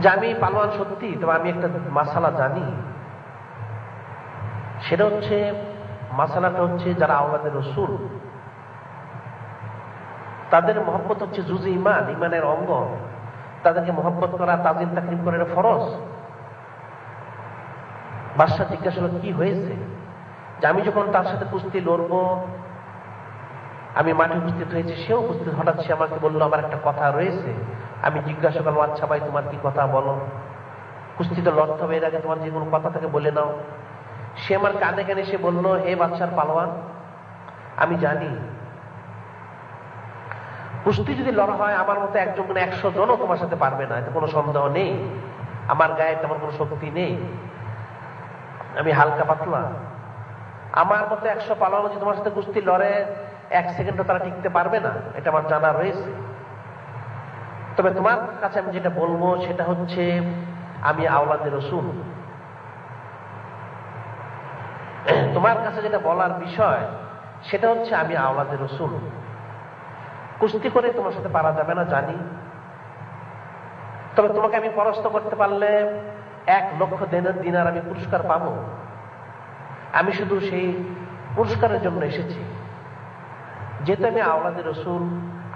যে আমি পালোয়ান সত্যি, তবে আমি একটা মাসালা জানি। সেটা হচ্ছে, মাসালাটা হচ্ছে, যারা আওলাদে রসুল তাদের মহব্বত হচ্ছে জুজে ইমান, ইমানের অঙ্গ। তাদেরকে মহব্বত করা, তাজিম তাকরিম করা ফরজ। বাদশা জিজ্ঞাসা হলো কি হয়েছে? যে আমি যখন তার সাথে কুস্তি লড়বো, আমি মাঠে উপস্থিত হয়েছি, সেও উপস্থিত। হঠাৎ সে আমাকে বললো আমার একটা কথা রয়েছে। আমি জিজ্ঞাসা করলাম, আচ্ছা ভাই, তোমার কি কথা বলো? কুস্তি তো লড়তে হবে, এর আগে তোমার যে কোনো কথা থেকে বলে নাও। সে আমার কানে কানে সে বললো, হে বাদশার পালোয়ান, আমি জানি কুস্তি যদি লড়া হয়, আমার মতো একজন 100 জনও তোমার সাথে পারবে না, এতে কোনো সন্দেহ নেই। আমার গায়ে তেমন কোনো শক্তি নেই, আমি হালকা পাতলা। আমার মতো 100 পালোয়ান যদি তোমার সাথে কুস্তি লড়ে, 1 সেকেন্ডও তারা টিকতে পারবে না, এটা আমার জানা রয়েছে। তবে তোমার কাছে আমি যেটা বলবো সেটা হচ্ছে, আমি আওলাদে রসুল। তোমার কাছে যেটা বলার বিষয় সেটা হচ্ছে, আমি আওলাদে রসুল। কুস্তি করে তোমার সাথে পারা যাবে না জানি, তবে তোমাকে আমি পরাস্ত করতে পারলে 1 লক্ষ দিনার আমি পুরস্কার পাবো। আমি শুধু সেই পুরস্কারের জন্য এসেছি। যেহেতু আমি আওলাদে রসুল,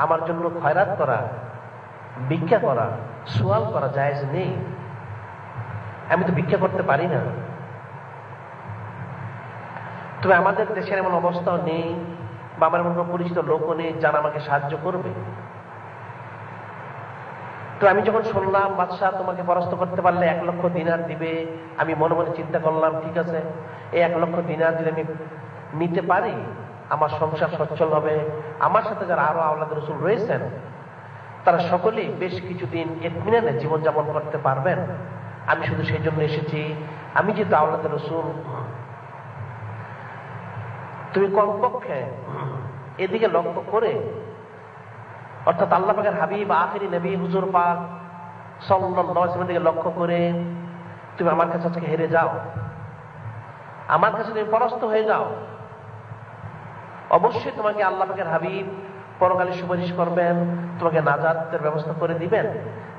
আমার জন্য খয়রাত করা, ভিক্ষা করা, সুয়াল করা জায়েজ নেই। আমি তো ভিক্ষা করতে পারি না। তবে আমাদের দেশের এমন অবস্থাও নেই, বা আমার এমন পরিচিত লোকও নেই যারা আমাকে সাহায্য করবে। তো আমি যখন শুনলাম বাদশাহ তোমাকে পরাস্ত করতে পারলে 1 লক্ষ দিনার দিবে, আমি মনে মনে চিন্তা করলাম, ঠিক আছে, এই 1 লক্ষ দিনার যদি আমি নিতে পারি, আমার সংসার সচ্ছল হবে। আমার সাথে যারা আরো আওলাদ রসুল রয়েছেন, তারা সকলেই বেশ কিছুদিন ইতমিনানে জীবনযাপন করতে পারবেন। আমি শুধু সেই জন্য এসেছি, আমি যেহেতু আওলাদে রাসূল, তুমি কমপক্ষে এদিকে লক্ষ্য করে, অর্থাৎ আল্লাহ পাকের হাবিব আখিরি নবী হুজুর পাক সাল্লাল্লাহু আলাইহি ওয়াসাল্লামের দিকে লক্ষ্য করে তুমি আমার কাছে আজকে হেরে যাও, আমার কাছে তুমি পরাস্ত হয়ে যাও। অবশ্যই তোমাকে আল্লাহ পাকের হাবিব পরকালে সুপারিশ করবেন, তোমাকে নাজাতের ব্যবস্থা করে দিবেন।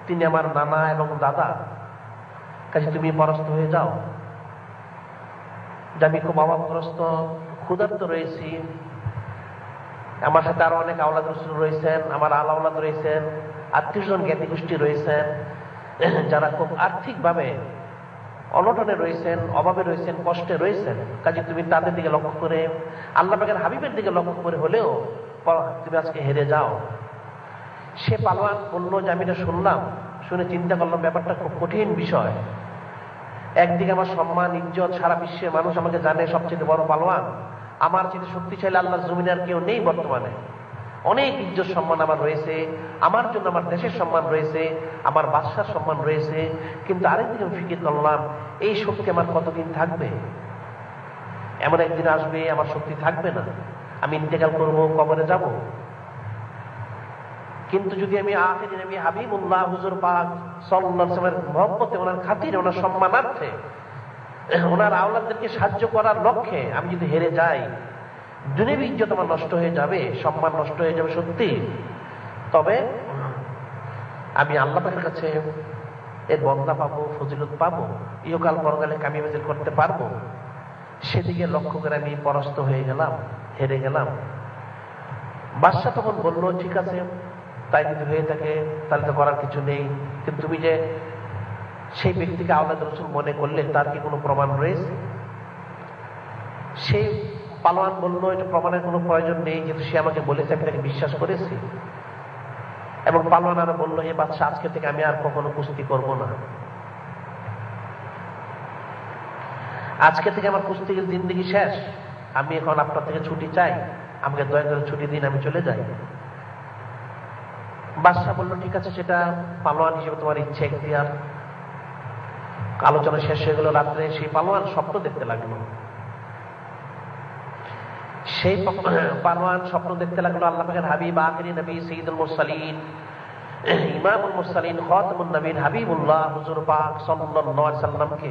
তিনি আমার নানা এবং দাদা, কাজে তুমি পরাস্ত হয়ে যাও। যে আমি খুব অভাবগ্রস্ত, ক্ষুধার্ত রয়েছি, আমার সাথে আরো অনেক আওলাদ রাসূল রয়েছেন, আমার আওলাদ রয়েছেন, আত্মীয়স্বজন জ্ঞাতি গোষ্ঠী রয়েছেন, যারা খুব আর্থিকভাবে অনটনে রয়েছেন, অভাবে রয়েছেন, কষ্টে রয়েছেন। কাজে তুমি তাদের দিকে লক্ষ্য করে, আল্লাহ পাকের হাবিবের দিকে লক্ষ্য করে হলেও তুমি আজকে হেরে যাও। সে পালোয়ান বলল যে আমি এটা শুনলাম, শুনে চিন্তা করলাম ব্যাপারটা খুব কঠিন বিষয়। একদিকে আমার সম্মান ইজ্জত, সারা বিশ্বের মানুষ আমাকে জানে সবচেয়ে বড় পালোয়ান, আমার চেয়ে শক্তিশালী আল্লাহর জমিনে আর কেউ নেই বর্তমানে। অনেক ইজ্জত সম্মান আমার রয়েছে, আমার জন্য আমার দেশের সম্মান রয়েছে, আমার বাদশার সম্মান রয়েছে। কিন্তু আরেকদিকে আমি ফিকির করলাম, এই শক্তি আমার কতদিন থাকবে? এমন একদিন আসবে আমার শক্তি থাকবে না, আমি ইন্তেকাল করব, কবরে যাব। কিন্তু যদি আমি আখিরি নবী হাবিবুল্লাহ হুজুর পাক সাল্লাল্লাহু আলাইহি ওয়াসাল্লামের মহব্বতে, ওনার খাতিরে, ওনার সম্মানার্থে, ওনার আওলাদদেরকে সাহায্য করার লক্ষ্যে আমি যদি হেরে যাই, দুনিয়াবী ইজ্জত আমার নষ্ট হয়ে যাবে, সম্মান নষ্ট হয়ে যাবে সত্যি। তবে আমি আল্লাহ পাকের কাছে এর বদলা পাবো, ফজিলত পাবো, ইহকাল পরকালে কামিয়াবি করতে পারবো। সেদিকে লক্ষ্য করে আমি পরাস্ত হয়ে গেলাম, হেরে গেলাম। বাদশা তখন বলল, ঠিক আছে, তাই যদি হয়ে থাকে তাহলে তো করার কিছু নেই। কিন্তু তুমি যে সেই ব্যক্তিকে আওলাদ রাসূল মনে করলে, তার কি কোনো প্রমাণ রয়েছে? সেই পালোয়ান বলল, এটা প্রমাণের কোনো প্রয়োজন নেই, যেহেতু সে আমাকে বলেছে, আমি তাকে বিশ্বাস করেছি। এবং পালোয়ান আরো বলল, হে বাদশা, আজকে থেকে আমি আর কখনো কুস্তি করব না, আজকে থেকে আমার কুস্তির জিন্দেগি শেষ, আমি এখন আপনার থেকে ছুটি চাই, আমাকে দয়া করে ছুটি দিন, আমি চলে যাই। বাদশা বলল, ঠিক আছে, সেটা পালোয়ান হিসেবে তোমার ইচ্ছে, এখতিয়ার। আলোচনা শেষ হয়ে গেল। রাত্রে সেই পালোয়ান স্বপ্ন দেখতে লাগলো। সেই পালোয়ান স্বপ্ন দেখতে লাগলো আল্লাহ পাকের হাবিব আখিরি নবী সাইয়্যিদুল মুরসালিন, ইমামুল মুরসালিন, খাতামুন নবীন হাবিবুল্লাহ হুজুর পাক সাল্লাল্লাহু আলাইহি ওয়াসাল্লামকে।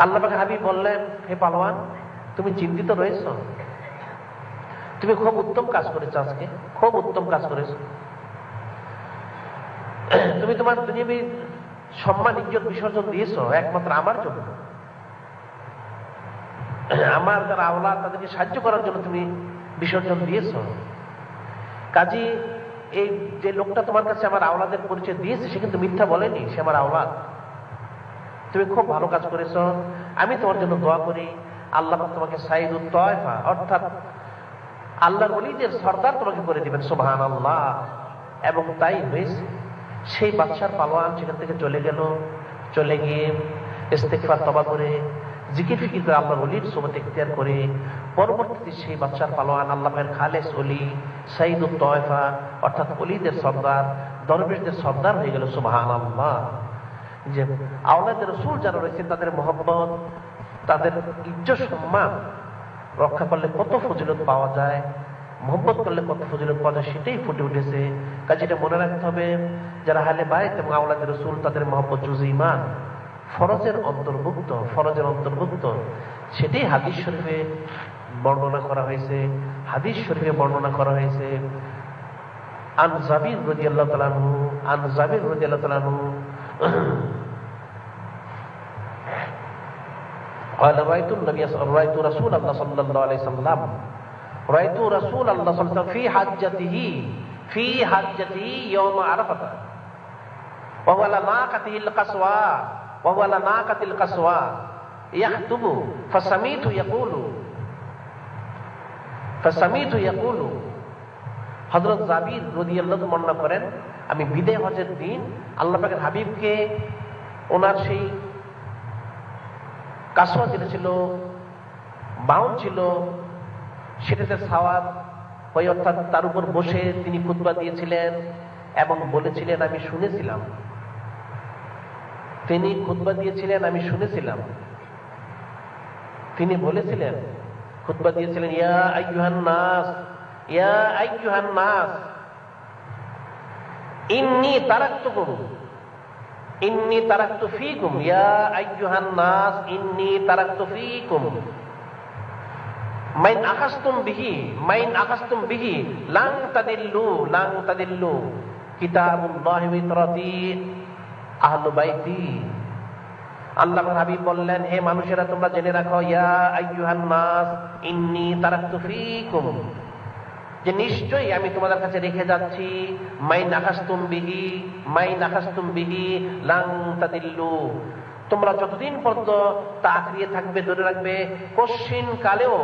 আল্লাহ পাকের হাবিব বললেন, হে পালোয়ান, তুমি চিন্তিত রয়েছো? তুমি খুব উত্তম কাজ করেছো, আজকে খুব উত্তম কাজ করেছো। তুমি তোমার দুনিয়াবী সম্মান ইজ্জত বিসর্জন দিয়েছো একমাত্র আমার জন্য, আমার যারা আওলাদ তাদেরকে সাহায্য করার জন্য তুমি বিসর্জন দিয়েছো। কাজী এই যে লোকটা তোমার কাছে আমার আওলাদের পরিচয় দিয়েছে, সে কিন্তু মিথ্যা বলেনি, সে আমার আওলাদ। তুমি খুব ভালো কাজ করেছো, আমি তোমার জন্য দোয়া করি, আল্লাহ তোমাকে সাইয়্যিদুত তায়েফা, অর্থাৎ আল্লাহর ওলিদের সর্দার তোমাকে করে দিবেন। সুবহানাল্লাহ। এবং তাই হয়েছে। সেই বাদশার পালোয়ান সেখান থেকে চলে গেল। চলে গিয়ে ইস্তিগফার তওবা করে, জিকির ফিকির করে, আল্লাহর ওলির সুবত ইখতিয়ার করে, পরবর্তীতে সেই বাদশার পালোয়ান আল্লাহ পাকের খালেস ওলি, সাইয়্যিদুত তায়েফা, অর্থাৎ ওলিদের সর্দার, দরবেশদের সর্দার হয়ে গেল। সুবহানাল্লাহ। যে আওলাদে রাসূল যারা রয়েছেন, তাদের মহব্বত, তাদের ইজ্জত সম্মান রক্ষা করলে কত ফজিলত পাওয়া যায়, মহব্বত করলে কত ফজিলত পাওয়া যায়, সেটাই ফুটে উঠেছে। কাজে এটা মনে রাখতে হবে, যারা আহলে বাইত এবং আওলাদে রাসূল, তাদের মহব্বত জুজই ঈমান, ফরজের অন্তর্ভুক্ত, ফরজের অন্তর্ভুক্ত। সেটাই হাদিস শরীফে বর্ণনা করা হয়েছে। হাদিস শরীফে বর্ণনা করা হয়েছে, আন জাবির রাদিয়াল্লাহু তাআলা আনহু, আন জাবির রাদিয়াল্লাহু তাআলা আনহু قال رأيت رسول الله صلى الله عليه وسلم رأيت رسول الله صلى الله عليه وسلم في حجته يوم عرفة وهو على ناقته القصوى يخطب فسمعت يقول হযরত জাবির রাদিয়াল্লাহু তাআলা বর্ণনা করেন, আমি বিদায় হজের দিন আল্লাহ পাকের হাবিবকে ওনার সেই কাসওয়া যেটা ছিল, বাউন ছিল, সেটাতে সাওয়ার হয়ে, অর্থাৎ তার উপর বসে তিনি খুতবা দিয়েছিলেন এবং বলেছিলেন, আমি শুনেছিলাম তিনি খুতবা দিয়েছিলেন, আমি শুনেছিলাম। তিনি বলেছিলেন, খুতবা দিয়েছিলেন, ইয়া আইয়ুহান নাস, ইয়া আইয়ুহান নাস, ইন্নী তারাকতুকুম, ইন্নী তারাকতু ফীকুম, ইয়া আইয়ুহান নাস, ইন্নী তারাকতু ফীকুম মাইন আখাযতুম বিহি, মাইন আখাযতুম বিহি লান তাদিল্লু, লান তাদিল্লু কিতাবুল্লাহি ওয়া ইতরাতি আহলু বাইতি। আল্লাহর হাবিব বললেন, হে মানুষেরা, তোমরা জেনে রাখো, ইয়া আইয়ুহান নাস ইন্নী তারাকতু ফীকুম, যে নিশ্চয়ই আমি তোমাদের কাছে রেখে যাচ্ছি, মাইন আখাযতুম বিহি, মাইন আখাযতুম বিহি লান তাদিল্লু, তোমরা যতদিন পর্যন্ত তা আঁকড়িয়ে থাকবে, ধরে রাখবে, কশ্চিন কালেও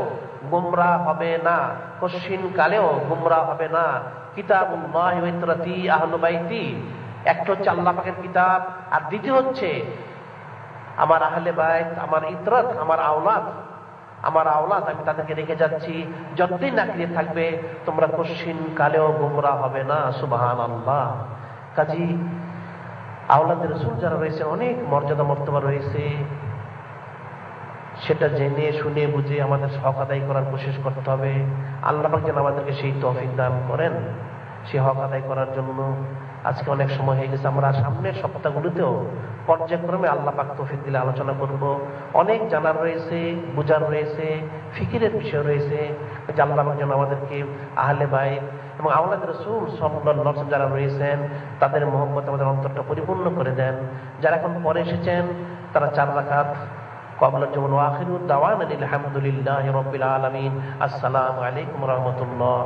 গুমরাহ হবে না, কশ্চিন কালেও গুমরাহ হবে না। কিতাবুল্লাহি ওয়া ইতরাতি আহলু বাইতি, একটা হচ্ছে আল্লাহ পাকের কিতাব, আর দ্বিতীয় হচ্ছে আমার আহলে বাইত, আমার ইতরাত, আমার আওলাদ, আমার আওলাদ, আমি তাদেরকে রেখে যাচ্ছি, যতদিন আঁকড়িয়ে থাকবে তোমরা কশ্চিন কালেও গুমরাহ হবে না। সুবহানাল্লাহ। কাজী আওলাদ রাসূল যারা রয়েছে, অনেক মর্যাদা মর্তবা রয়েছে, সেটা জেনে শুনে বুঝে আমাদের হক আদায় করার কোশিশ করতে হবে। আল্লাহ পাক যেন আমাদেরকে সেই তৌফিক দান করেন সেই হক আদায় করার জন্য। আজকে অনেক সময় হয়ে গেছে, আমরা সামনের সপ্তাহগুলোতেও পর্যায়ক্রমে আল্লাহ পাক তৌফিক দিলে আলোচনা করব। অনেক জানার রয়েছে, বুঝার রয়েছে, ফিকিরের বিষয় রয়েছে, যে আল্লাহ পাক যেন আমাদেরকে আহলে বাইত এবং আওলাদ রাসূল সাল্লাল্লাহু আলাইহি ওয়াসাল্লাম যারা রয়েছেন তাদের মহব্বত আমাদের অন্তরটা পরিপূর্ণ করে দেন। যারা এখন পরে এসেছেন তারা 4 রাকাত ক্বাবলা জুমআ ওয়া আখিরু দাওয়ানা আলহামদুলিল্লাহি রাব্বিল আলামিন। আসসালামু আলাইকুম ওয়া রাহমাতুল্লাহ।